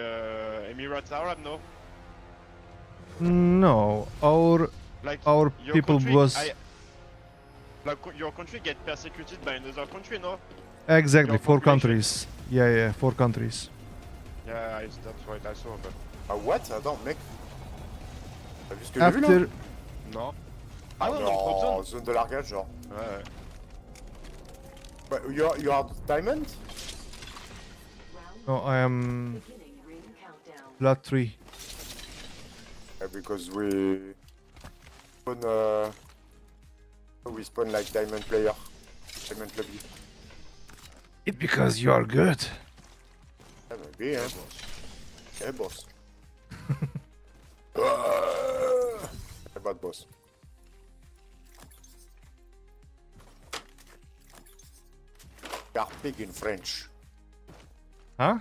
Emirates Arab, no? No, our Like Our your people country, was- your country get persecuted by another country, no? exactly Your 4 population. countries. Yeah, 4 countries. Yeah, that's what I saw, but What? Attends, mec. T'as vu ce que j'ai vu là? After no. Ah non, non, non, zone de largage, genre. Ouais, ouais. But you are diamond? no, I am Beginning ring countdown. plat 3. Yeah, because we spawn like diamond player. Diamond lobby. It because you are good. Yeah, maybe, hein. Yeah, boss. Bad boss. They are big in French. Huh?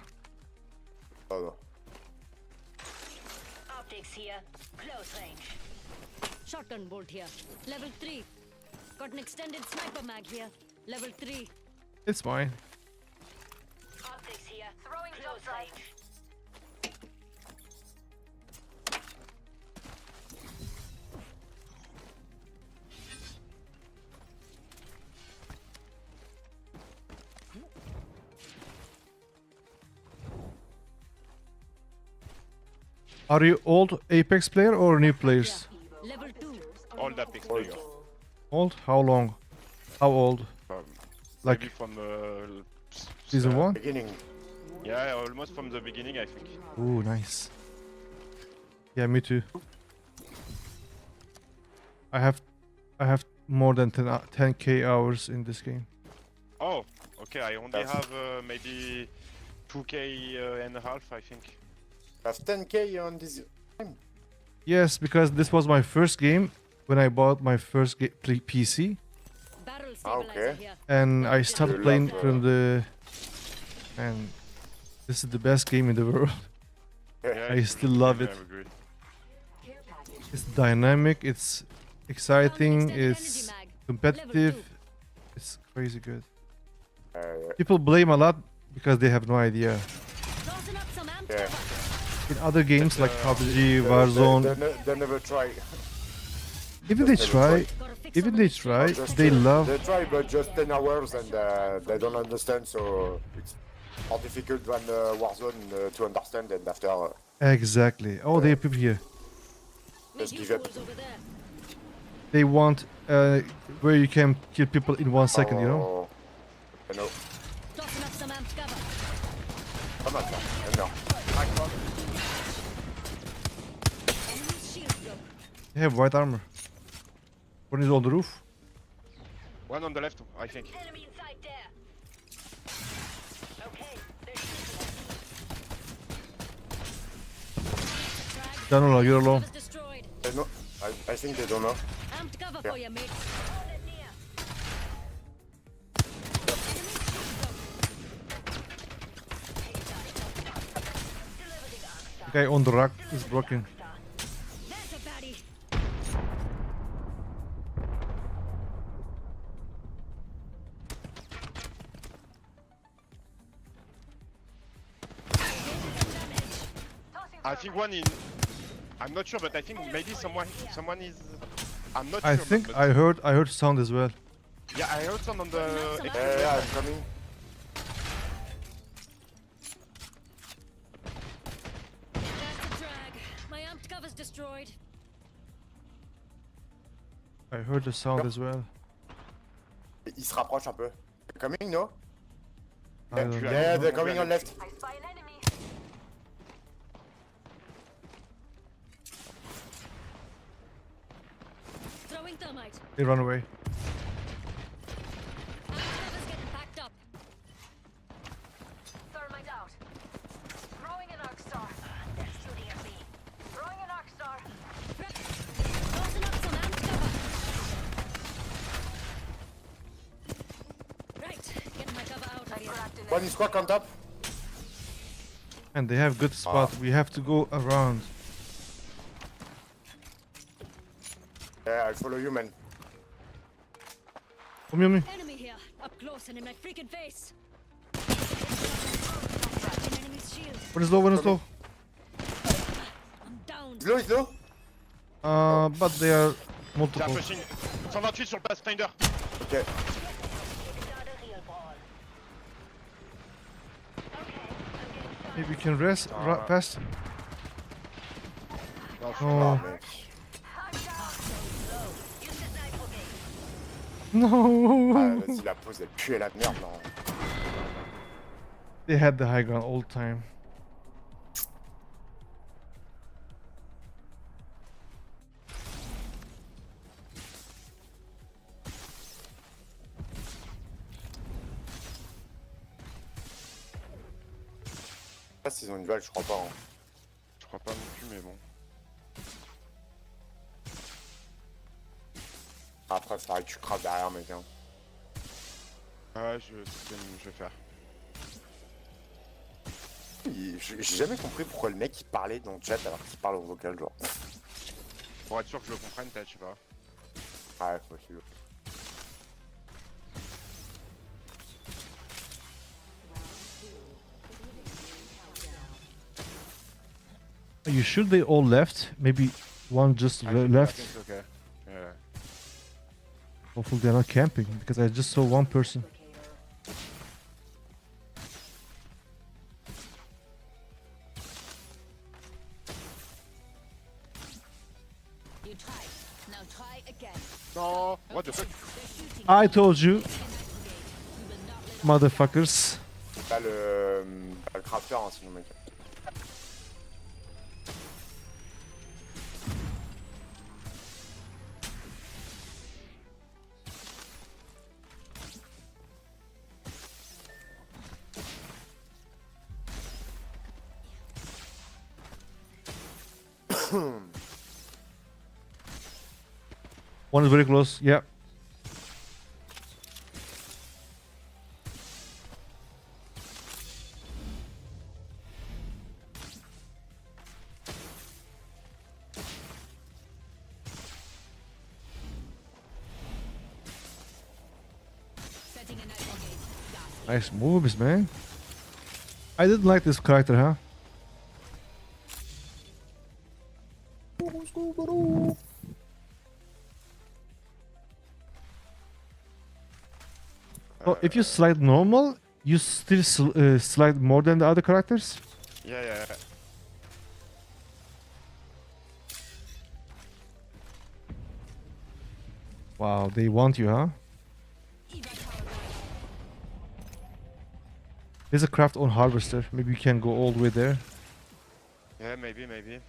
Oh, no. Optics here. Close range. Shotgun bolt here. Level 3. Got an extended sniper mag here. Level 3. It's fine. Optics here. Throwing Close jump range. Are you old Apex player or new players? Level 2. All that big player. Old? How long? How old? Like Maybe from season 1? Beginning. Yeah, almost from the beginning, I think. Ooh, nice. Yeah, me too. I have more than 10k hours in this game. Oh, okay. I only Yes. have maybe 2k and a half, I think. Have 10k on this. Yes, because this was my first game when I bought my first PC, Barrel Ah, stabilizer okay. here. and I started You playing love, from the. And this is the best game in the world. Yeah, I it's still really love good, it. I agree. Care package. It's dynamic. It's exciting. Extended It's energy mag. competitive. Level It's crazy good. Uh, People blame a lot because they have no idea. Tossing up some amp Yeah. cover. In other games like PUBG, they, Warzone, they never try. even they never try, Gotta fix even some they of this try, Just, they love. They try, but just 10 hours and they don't understand, so it's more difficult than Warzone to understand. And after, Exactly. Oh, they are people here. Make Just you give up. fools over there. they want where you can kill people in 1 second, you know? Oh. I know. Tossing up some amped cover. Pas mal ça. J'aime bien. Enemy's shield broke. They have white armor. One is on the roof. One on the left, I think. Enemy inside there. Okay, they're shooting. Danola, you're alone. Was destroyed. I know. I think they don't know. Amped cover Yeah. for you, mate. Guy on the rock is broken. There's a baddie. I think one in. I'm not sure, but I think maybe someone is. I'm not I sure. think but I heard sound as well. Yeah, I heard some on the. Yeah, I'm coming. That's a drag. My amped cover's destroyed. I heard the sound as well. Il se rapproche un peu. They're coming, no? I don't know. Yeah, they're coming on left. I spy an enemy. Throwing thermite. They run away. Amped cover's getting packed up. Thermite out. Throwing an arc star. They're shooting at me. Throwing an arc star. Tossing up some amped cover. Right, getting my cover out of here. One is quack on top. And they have good spot. We have to go around. Yeah, I'll follow you, man. Come here, me. Enemy here, up close and in my freaking face. An enemy's shield. One is low, one is low. I'm down. He's low, he's low. But they are They're multiple. pushing. 128 sur le Pathfinder. Ok. Maybe we can rest fast. Ah, Oh mec. no! Ah, vas-y, la pause, elle pue la merde, non. They had the high ground all the time. Je sais pas s'ils ont une vague, je crois pas. Hein. Je crois pas non plus, mais bon. Après, faudrait que tu craves derrière, mec. Hein. Ouais, je vais faire. J'ai jamais compris pourquoi le mec il parlait dans le chat alors qu'il parle au vocal, genre. Pour être sûr que je le comprenne, peut-être, tu vois. Ouais, possible. Are you sure they all left? Maybe one just I think left. it's okay. Yeah. Hopefully they're not camping because I just saw one person. You tried. Now try again. No, what the fuck? They're shooting. I told you, We will not let motherfuckers. T'as le crafter, hein, sinon, mec. One is very close. Yeah. setting a night gate. Gas. Nice moves, man. I didn't like this character, huh? Oh, if you slide normal, you still slide more than the other characters? Yeah, yeah, yeah. Wow, they want you, huh? There's a craft on harvester. Maybe we can go all the way there. Yeah, maybe.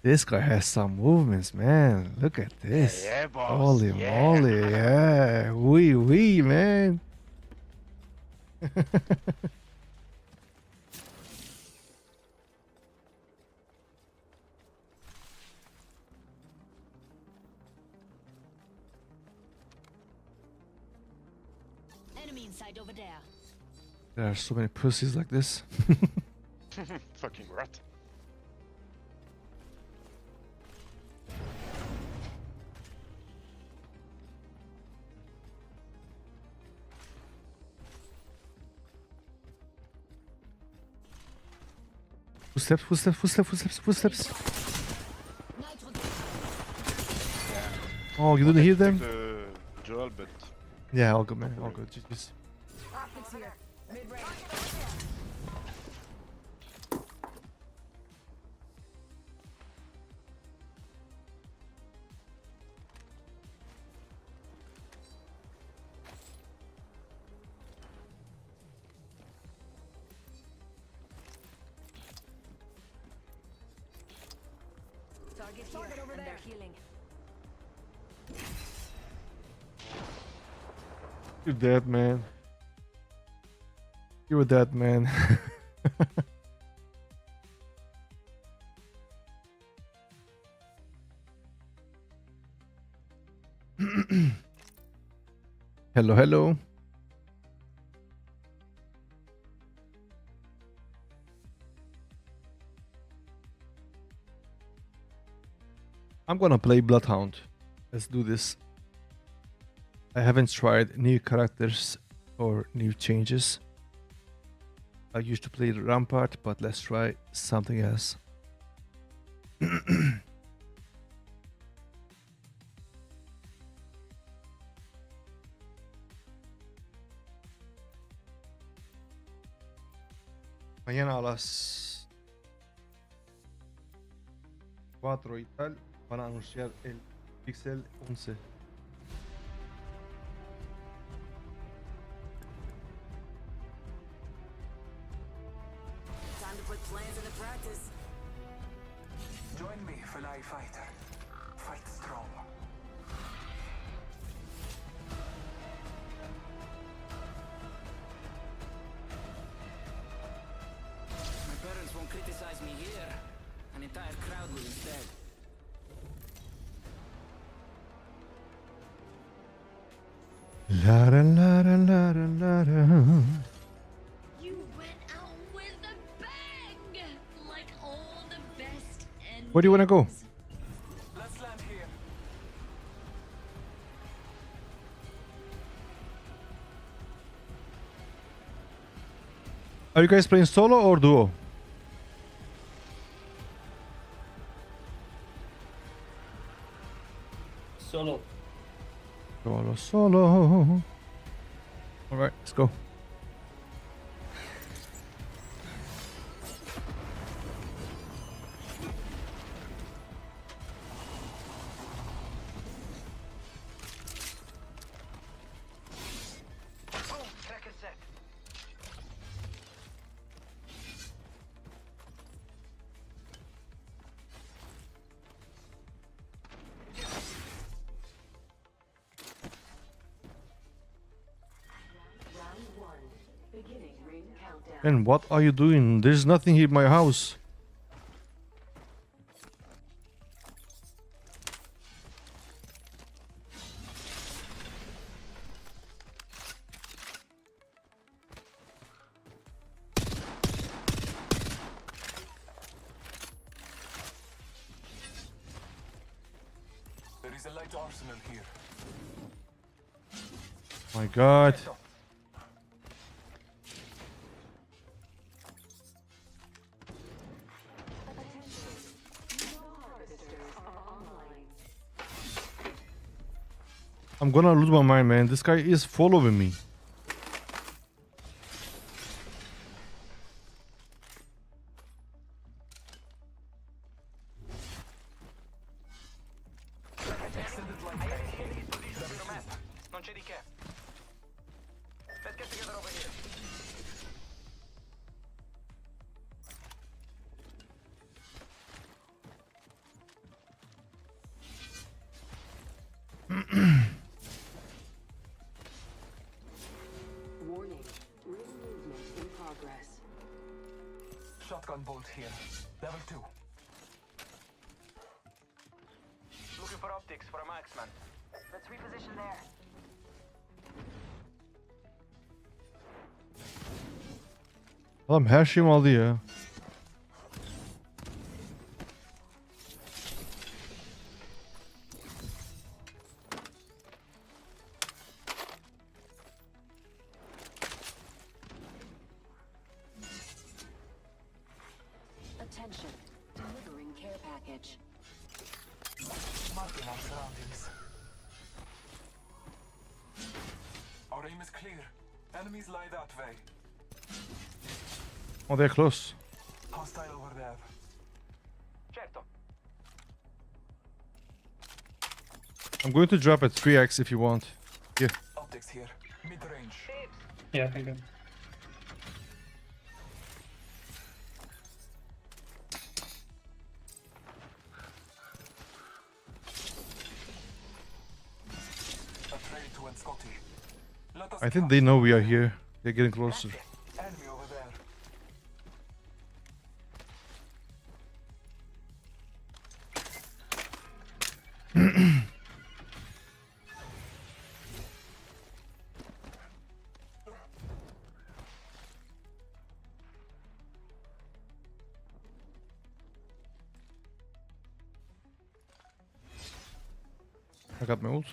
This guy has some movements, man. Look at this. Yeah, boss. Holy Yeah. moly, yeah. Wee, man. Enemy inside over there. There are so many pussies like this. Fucking rat. Footsteps. Oh, you didn't hear them? The Joel, but Yeah, all good, man. All good. GG's. Optics here. Mid-range. Target over there. Healing. You're dead, man. You're dead, man. Hello. I'm gonna play Bloodhound. Let's do this. I haven't tried new characters or new changes. I used to play Rampart, but let's try something else. Mañana a las 4 y tal van a anunciar el Pixel 11. Time to put plans into practice. Join me, Fly Fighter. Fight strong. My parents won't criticize me here. An entire crowd will instead. La la la la la la la. You went out with a bang! Like all the best and Where do you wanna go? Let's land here. Are you guys playing solo or duo? Solo. Solo. Alright, let's go. Boom, second set. Round 1. Beginning ring countdown. And what are you doing? There's nothing here in my house. There is a light arsenal here. My god. I'm gonna lose my mind, man. This guy is following me. Non c'è di che. Let's get together over here. Warning. Ring movement in progress. Shotgun bolt here. Level 2. Looking for optics for a marksman. Let's reposition there. Adam her şeyimi aldı ya. Attention. Delivering care package. Marking our surroundings. Our aim is clear. Enemies lie that way. Oh, they're close. Hostile over there. Certo. I'm going to drop at 3x if you want. Here. Optics here. Mid-range. Yeah, thank you. A trail to Scotty. Let us I think they know we are here. They're getting closer. enemy over there. I got my ult.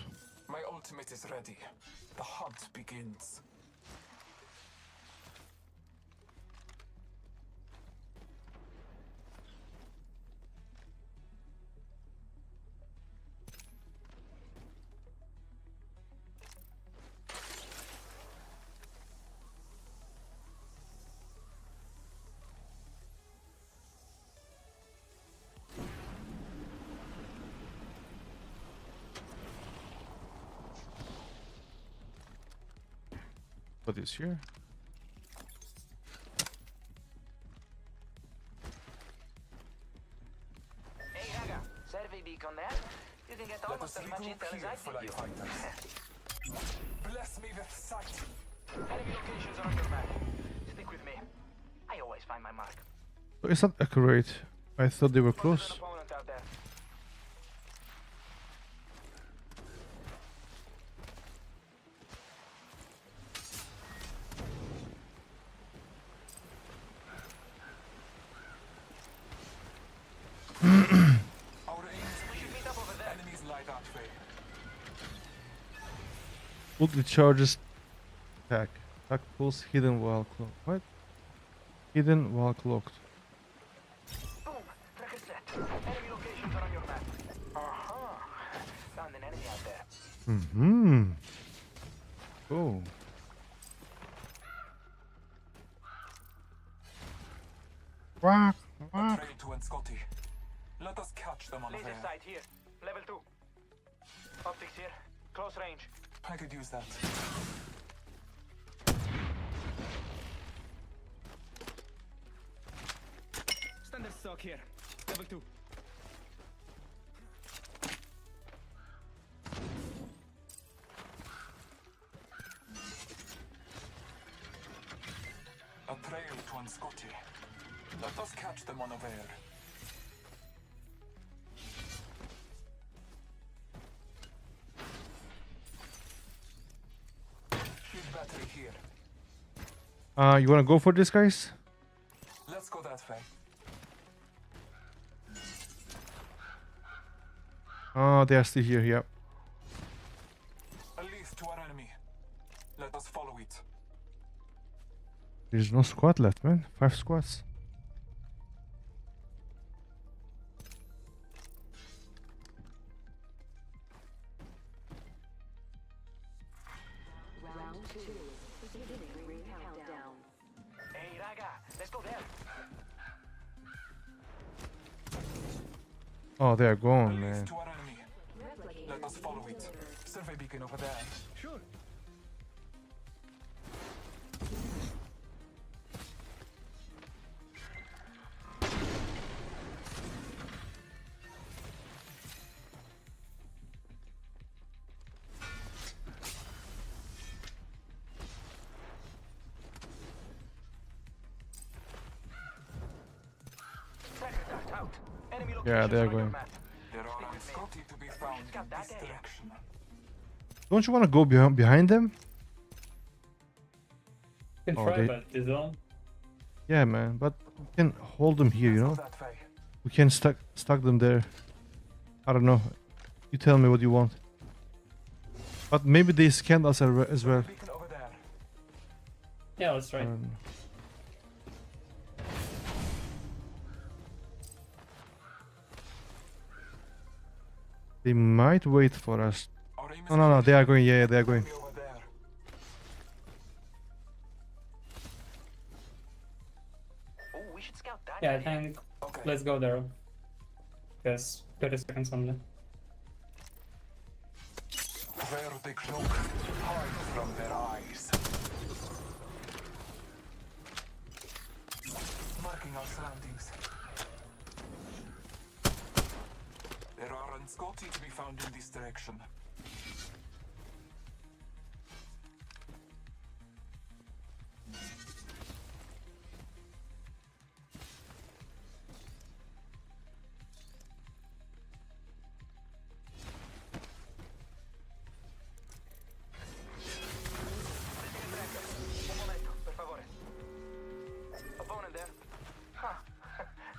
My ultimate is ready. The hunt begins. Put this here. Hey raga, serve i beacon there? You can get Let almost us as much regroup intel as here, I fellow did you. fighters. Bless me with sight. Enemy locations are on your map. Stick with me. I always find my mark. Oh, it's not accurate. I thought they were There's close. an opponent out there. Our aim is We should meet up over there. enemies lie that way. Ult the charges. Attack. Attack pulse hidden while clocked. What? Hidden while clocked. Boom! Tracker set. Enemy locations are on your map. Uh-huh. Found an enemy out there. Mm-hmm. Oh. Quack, A quack. trail to Scotty. Let us catch them Laser unaware. sight here. Level 2. Optics here. Close range. I could use that. Standard stock here. Level 2. A trail to Scotty. Let us catch them unaware. Shield battery here. You wanna go for this, guys? Let's go that way. Oh, they are still here, yeah. A leaf to our enemy. Let us follow it. There's no squad left, man. 5 squads. Oh, they are gone, Leads man. to our enemy. Let us follow it. Survey beacon over there. Sure. Out. Enemy Yeah, locations they are on your going. map. There are Scotty to be found in this direction. Don't you want to go behind them? You can Oh, try, they- but you don't. Yeah, man. But we can hold them here, you know. That way. We can stuck them there. I don't know. You tell me what you want. But maybe they scanned us as well. Beacon over there. Yeah, let's try. They might wait for us. Our aim is No, no, no. They are going. Yeah, they are going. over there. Oh, we should scout that. Yeah, I area. think Okay. let's go there. Yes, 30 seconds only. Where they cloak, hide from their eyes. Marking our surroundings. There are Scotty to be found in this direction. Un momento, per favore. Opponent there. Huh.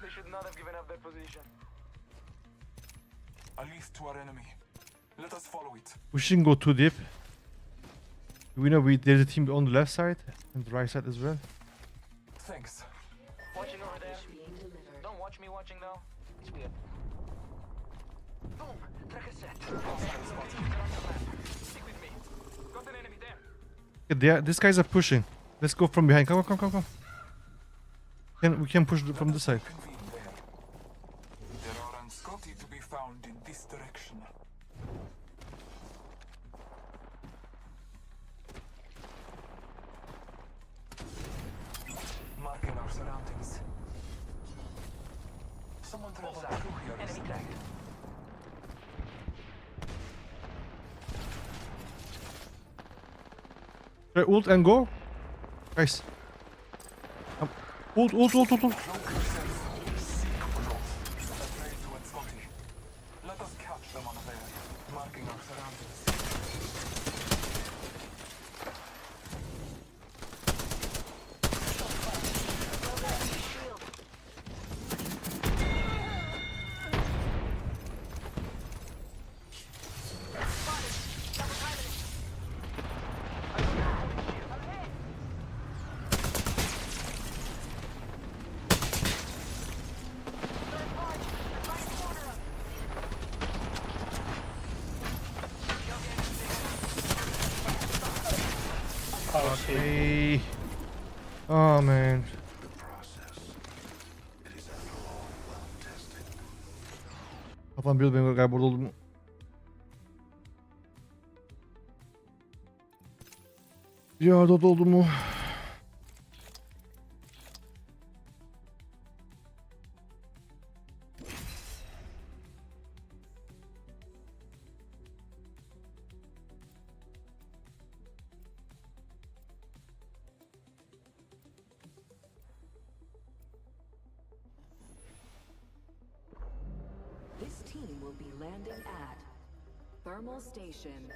They should not have given up their position. A lead to our enemy. Let us follow it. We shouldn't go too deep. We know there's a team on the left side and the right side as well. Thanks. Watching over there. Being delivered. Don't watch me watching though. It's weird. Boom! Tracker set. Stick with me. Got an enemy there. Okay, these guys are pushing. Let's go from behind. Come on, come, come, come. We can push from this side. Convene there. There are Scotty to be found in this direction. Marking our surroundings. Someone traveled through here Enemy recently. tagged. Right, ult and go. Guys. Ult. Cloak yourself. Seek growth. Afraid to wed Scotty. Let us catch them unaware. Marking our surroundings. Oh shit. Hey. Oh man. Kafam bir benim galiba burada oldum. Ya da oldu mu? This team will be landing at Thermal Station.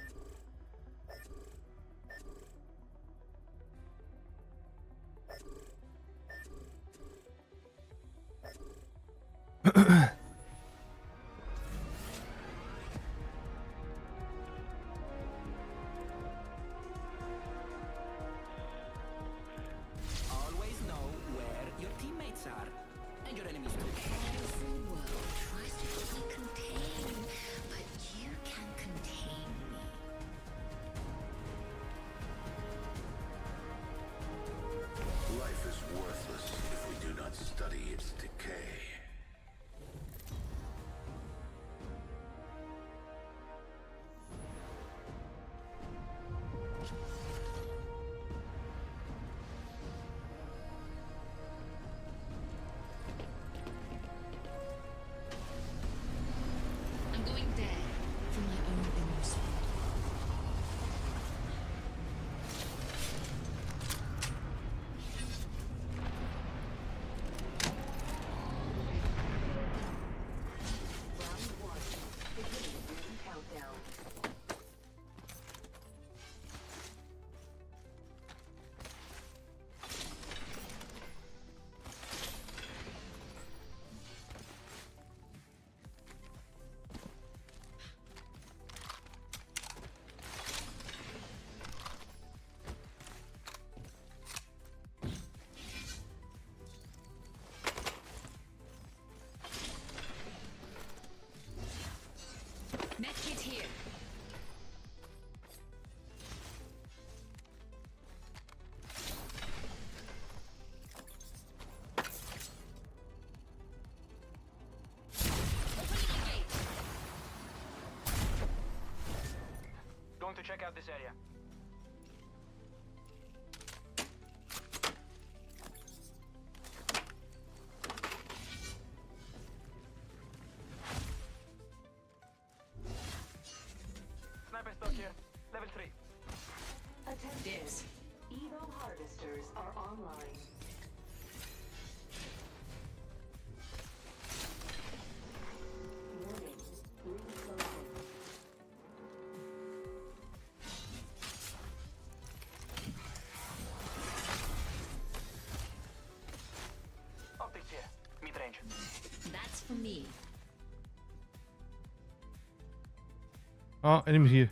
Always know where your teammates are. And your enemies too. Every world tries to keep me contained, but you can contain me. Life is worthless if we do not study its decay. to check out this area. Sniper stock here. Level 3. Attention. Evo harvesters are online. Warning. Ring closing. Optics here. Mid-range. That's for me. Ah, enemy here.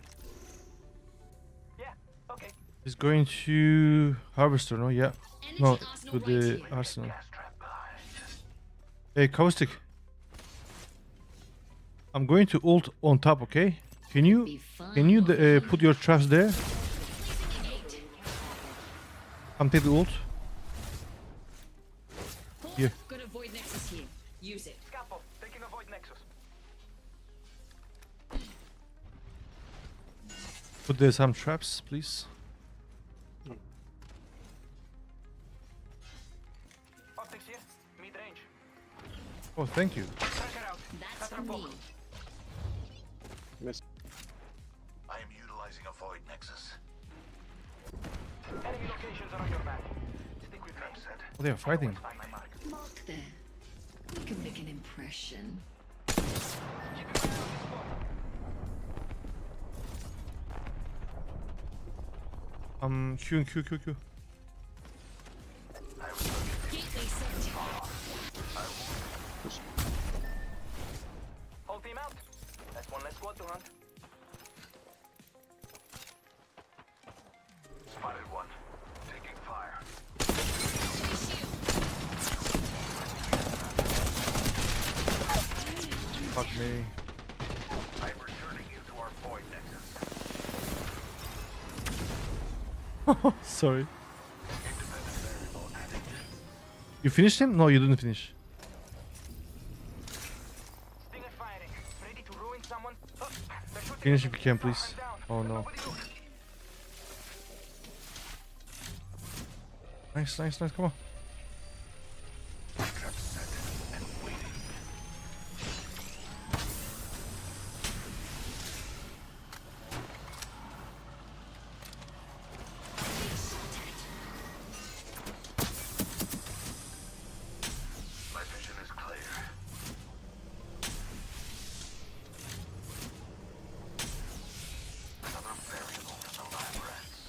Yeah, okay. He's going to harvester, no? Yeah. Energy No, arsenal to right the here. arsenal. Gas trap behind. Hey, Caustic. I'm going to ult on top, okay? Can you Be fun. put your traps there? I'm taking the ult. Here. Good avoid nexus here. Use it. Scalpel, taking a void nexus. Put there some traps, please. Optics here. Mid-range. Oh, thank you. Tracker out. That's Tracker for me. focus. I am utilizing a void nexus. Enemy locations are on your map. Stick with me. Set. Oh, they are fighting. Find my mark. Mark there. We can make an impression. Q. Gateway set. Whole team out. That's one less squad to hunt. Spotted one. Taking fire. Fuck me. I am returning you to our void nexus. Sorry. You finished him? No, you didn't finish. Stinger firing. Ready to ruin someone? Oh, they're shooting Finish at if me. you can, please. I'm down. Oh no. Nobody look. Nice, nice, nice. Come on. Trap set and waiting. My vision is clear. Another variable in the lab rats.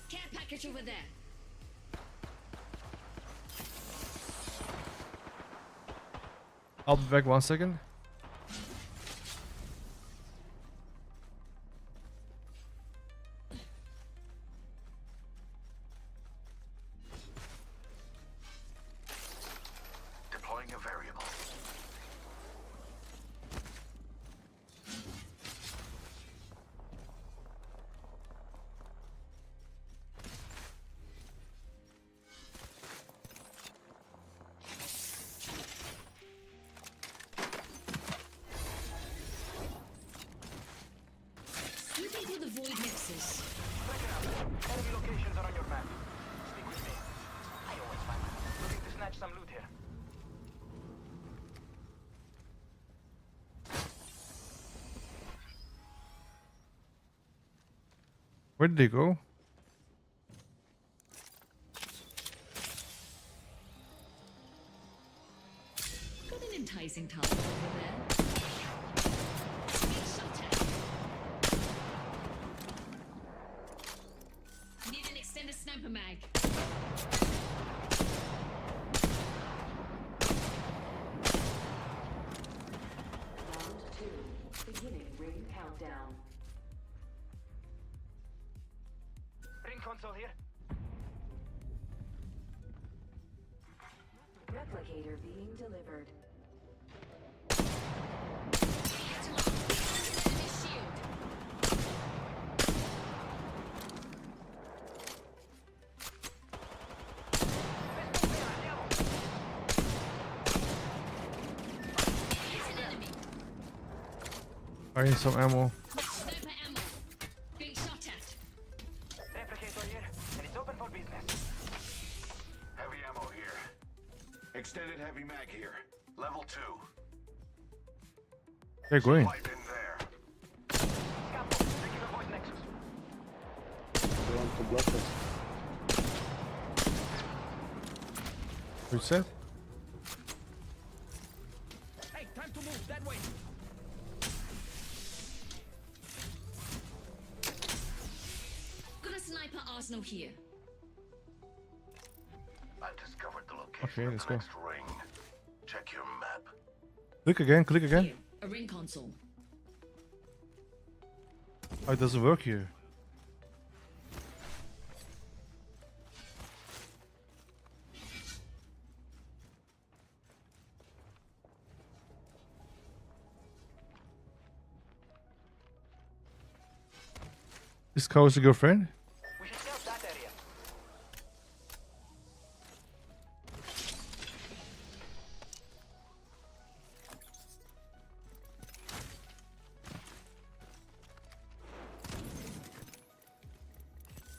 Care package over there. I'll be back 1 second. Deploying a variable. Sweeping through the void nexus. Tracker out. Enemy locations are on your map. Stick with me. I always find looking to snatch some loot here. Where did they go? Got an enticing target over there. Being shot at. Need an extended sniper mag. Round 2. Beginning ring countdown. Replicator being delivered. I need some ammo. Sniper ammo. Being shot at. Replicator here, and it's open for business. Heavy ammo here. Extended heavy mag here. Level 2. They're going. Pipe in there. Capo, taking the void nexus. They want to block us. What you said? Hey, time to move that way. Got a sniper arsenal here. I discovered the location Okay, of let's the go. next ring. Check your map. Click again, click again. Here, a ring console. Oh, it doesn't work here. This car is a girlfriend? We should scout that area.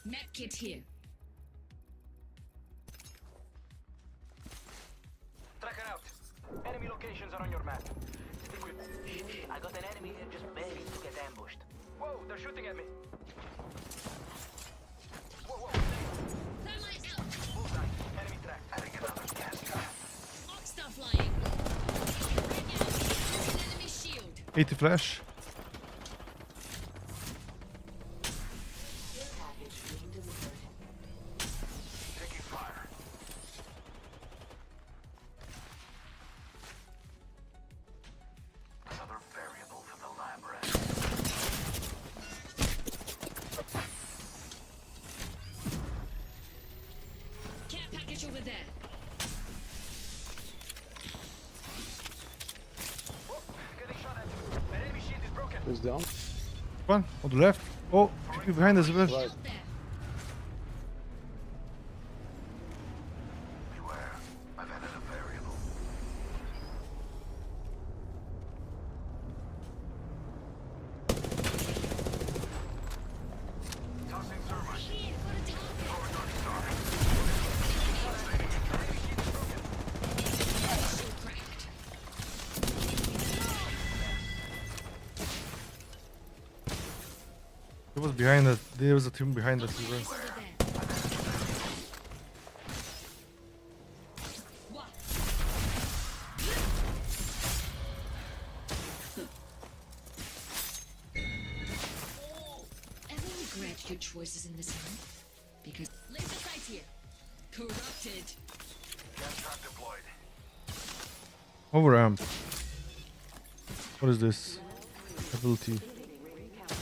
Med kit here. Tracker out. Enemy locations are on your map. Stick with... Shh, I got an enemy here just begging to get ambushed. Whoa, they're shooting at me. Whoa. Thermite out. Bullseye. Enemy tracked. Adding another gas trap. Arc star flying. Right now, an enemy shield. 80 flash. Care package being delivered. Taking fire. Another variable for the lab rat. Care package over there. Whoa, getting shot at. An enemy shield is broken. Who's down? One on the left. Oh, people behind us. Right. Out there. Beware. I've added a variable. Tossing thermite. Here, got a target. Forward North Star. Shield cracked. It was behind us. There was a team behind us as well. Over there. What? Ever regret your choices in this life? Because laser sight here. Corrupted. Gas trap deployed. Overamp. What is this? Ability. Ring countdown.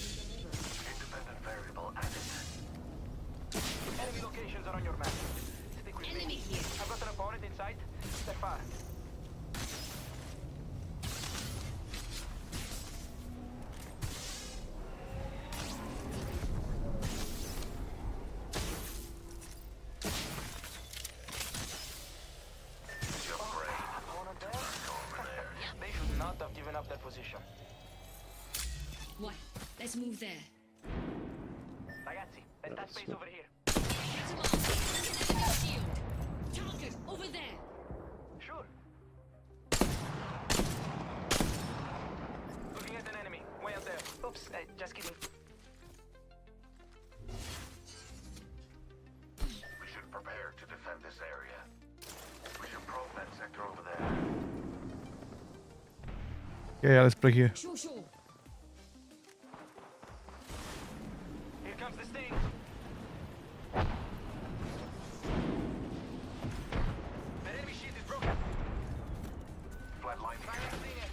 Independent variable added. Enemy locations are on your map. Stick with Enemy me. here. I've got an opponent in sight. They're far. Opponent there? They should not have given up their position. What? Let's move there. Ragazzi, let's touch base over here. Get him off. Enemy shield. Target over there. Sure. Looking at an enemy. Way out there. Oops, just kidding. We should prepare to defend this area. We should probe that sector over there. Yeah, let's play here. Sure. Here comes the sting. The enemy shield is broken. Flatline Fire here. stinger.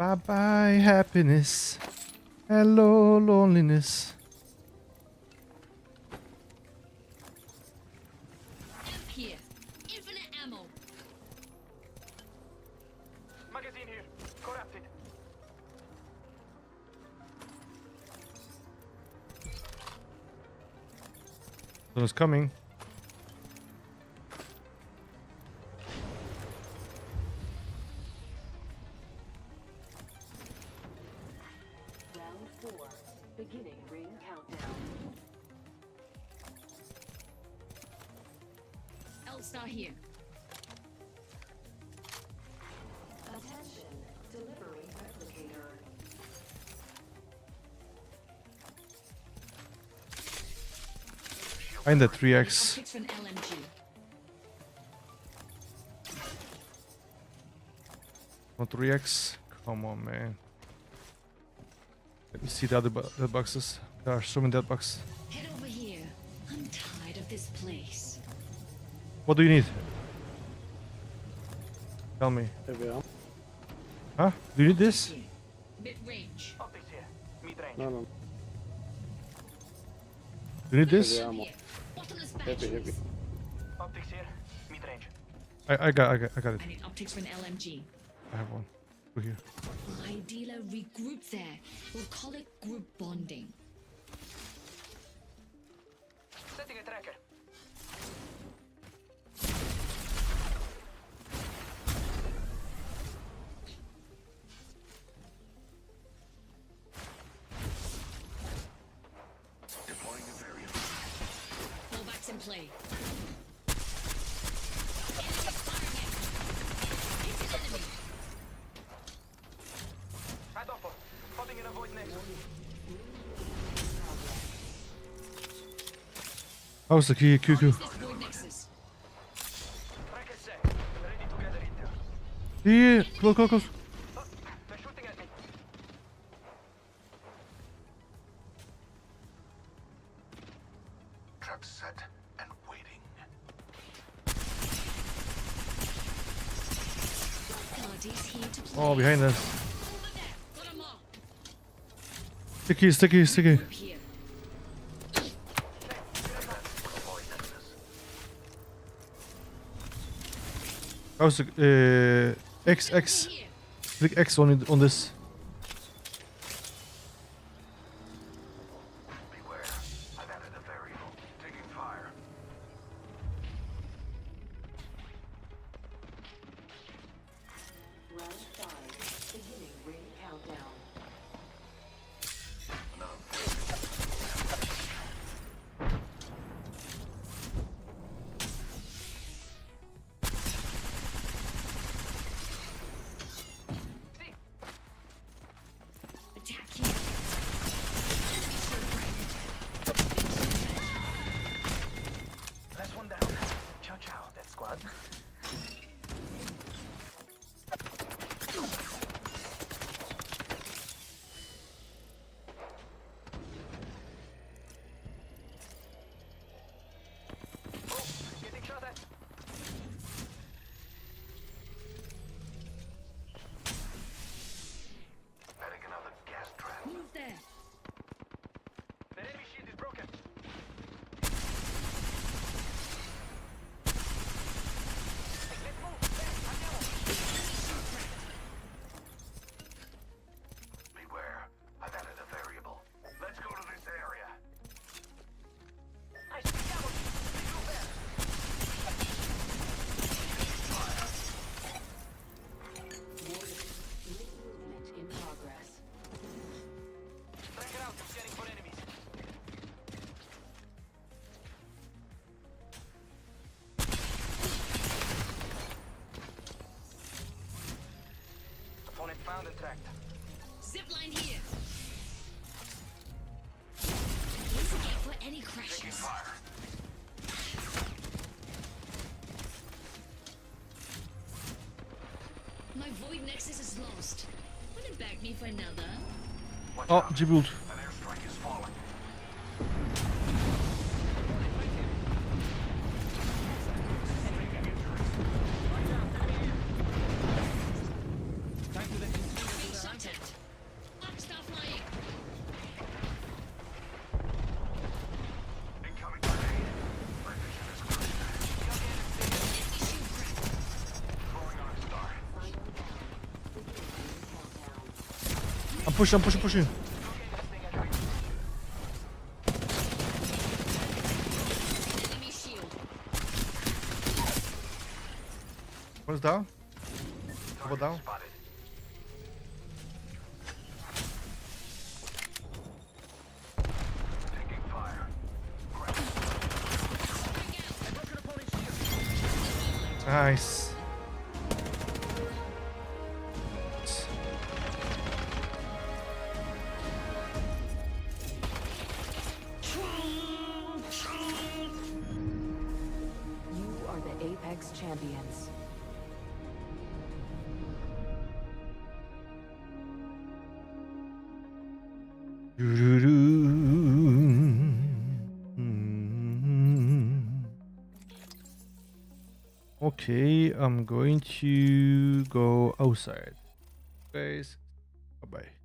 Bye bye happiness. Hello loneliness. Amp here. Infinite ammo. Magazine here. Corrupted. Someone's coming. Round 4. Beginning ring countdown. L-Star here. Attention. Delivering replicator. Find the 3x. Optics from LMG. Not 3x. Come on, man. Let me see the other dead boxes. There are so many dead boxes. Head over here. I'm tired of this place. What do you need? Tell me. Huh? Do you need this? Mid-range. Optics here. Mid-range. Do you need this? Here. Bottomless batteries. Optics here. Mid-range. I got it. I need optics from LMG. I have one. Go here. My dealer regroup there. We'll call it group bonding. Setting a tracker. Deploying a variable. Fallbacks in play. At oppo. Spotting in a void next. How's the key? QQ. This void nexus. Tracker set. Ready to gather intel. Here. Close. Oh, they're shooting at me. Trap set and waiting. Party's here to play. Oh, behind us. Over there. Got 'em all. Sticky. Group here. How's the X? Here. Click X on this. Beware. I've added a variable. Taking fire. Round 5. Beginning ring countdown. Attack here. Last one down. Ciao, that squad. Oh, getting shot at. Adding another gas trap. Move there. The enemy shield is broken. Let's move. Beware. I've added a variable. Let's go to this area. I see camels. Move there. Movement in progress. Tracker out. Scanning for enemies. Opponent found and tracked. Zipline here. Easy gate for any crashes. Fire. My void nexus is lost. Wanna bag me for another? Oh, G-Build. An airstrike is falling. Being shot pushing, pushing, pushing. Enemy shield. One's down. Double down. Spotted. Taking fire. Nice. You are the Apex champions. Okay, I'm going to go outside. Guys, bye bye.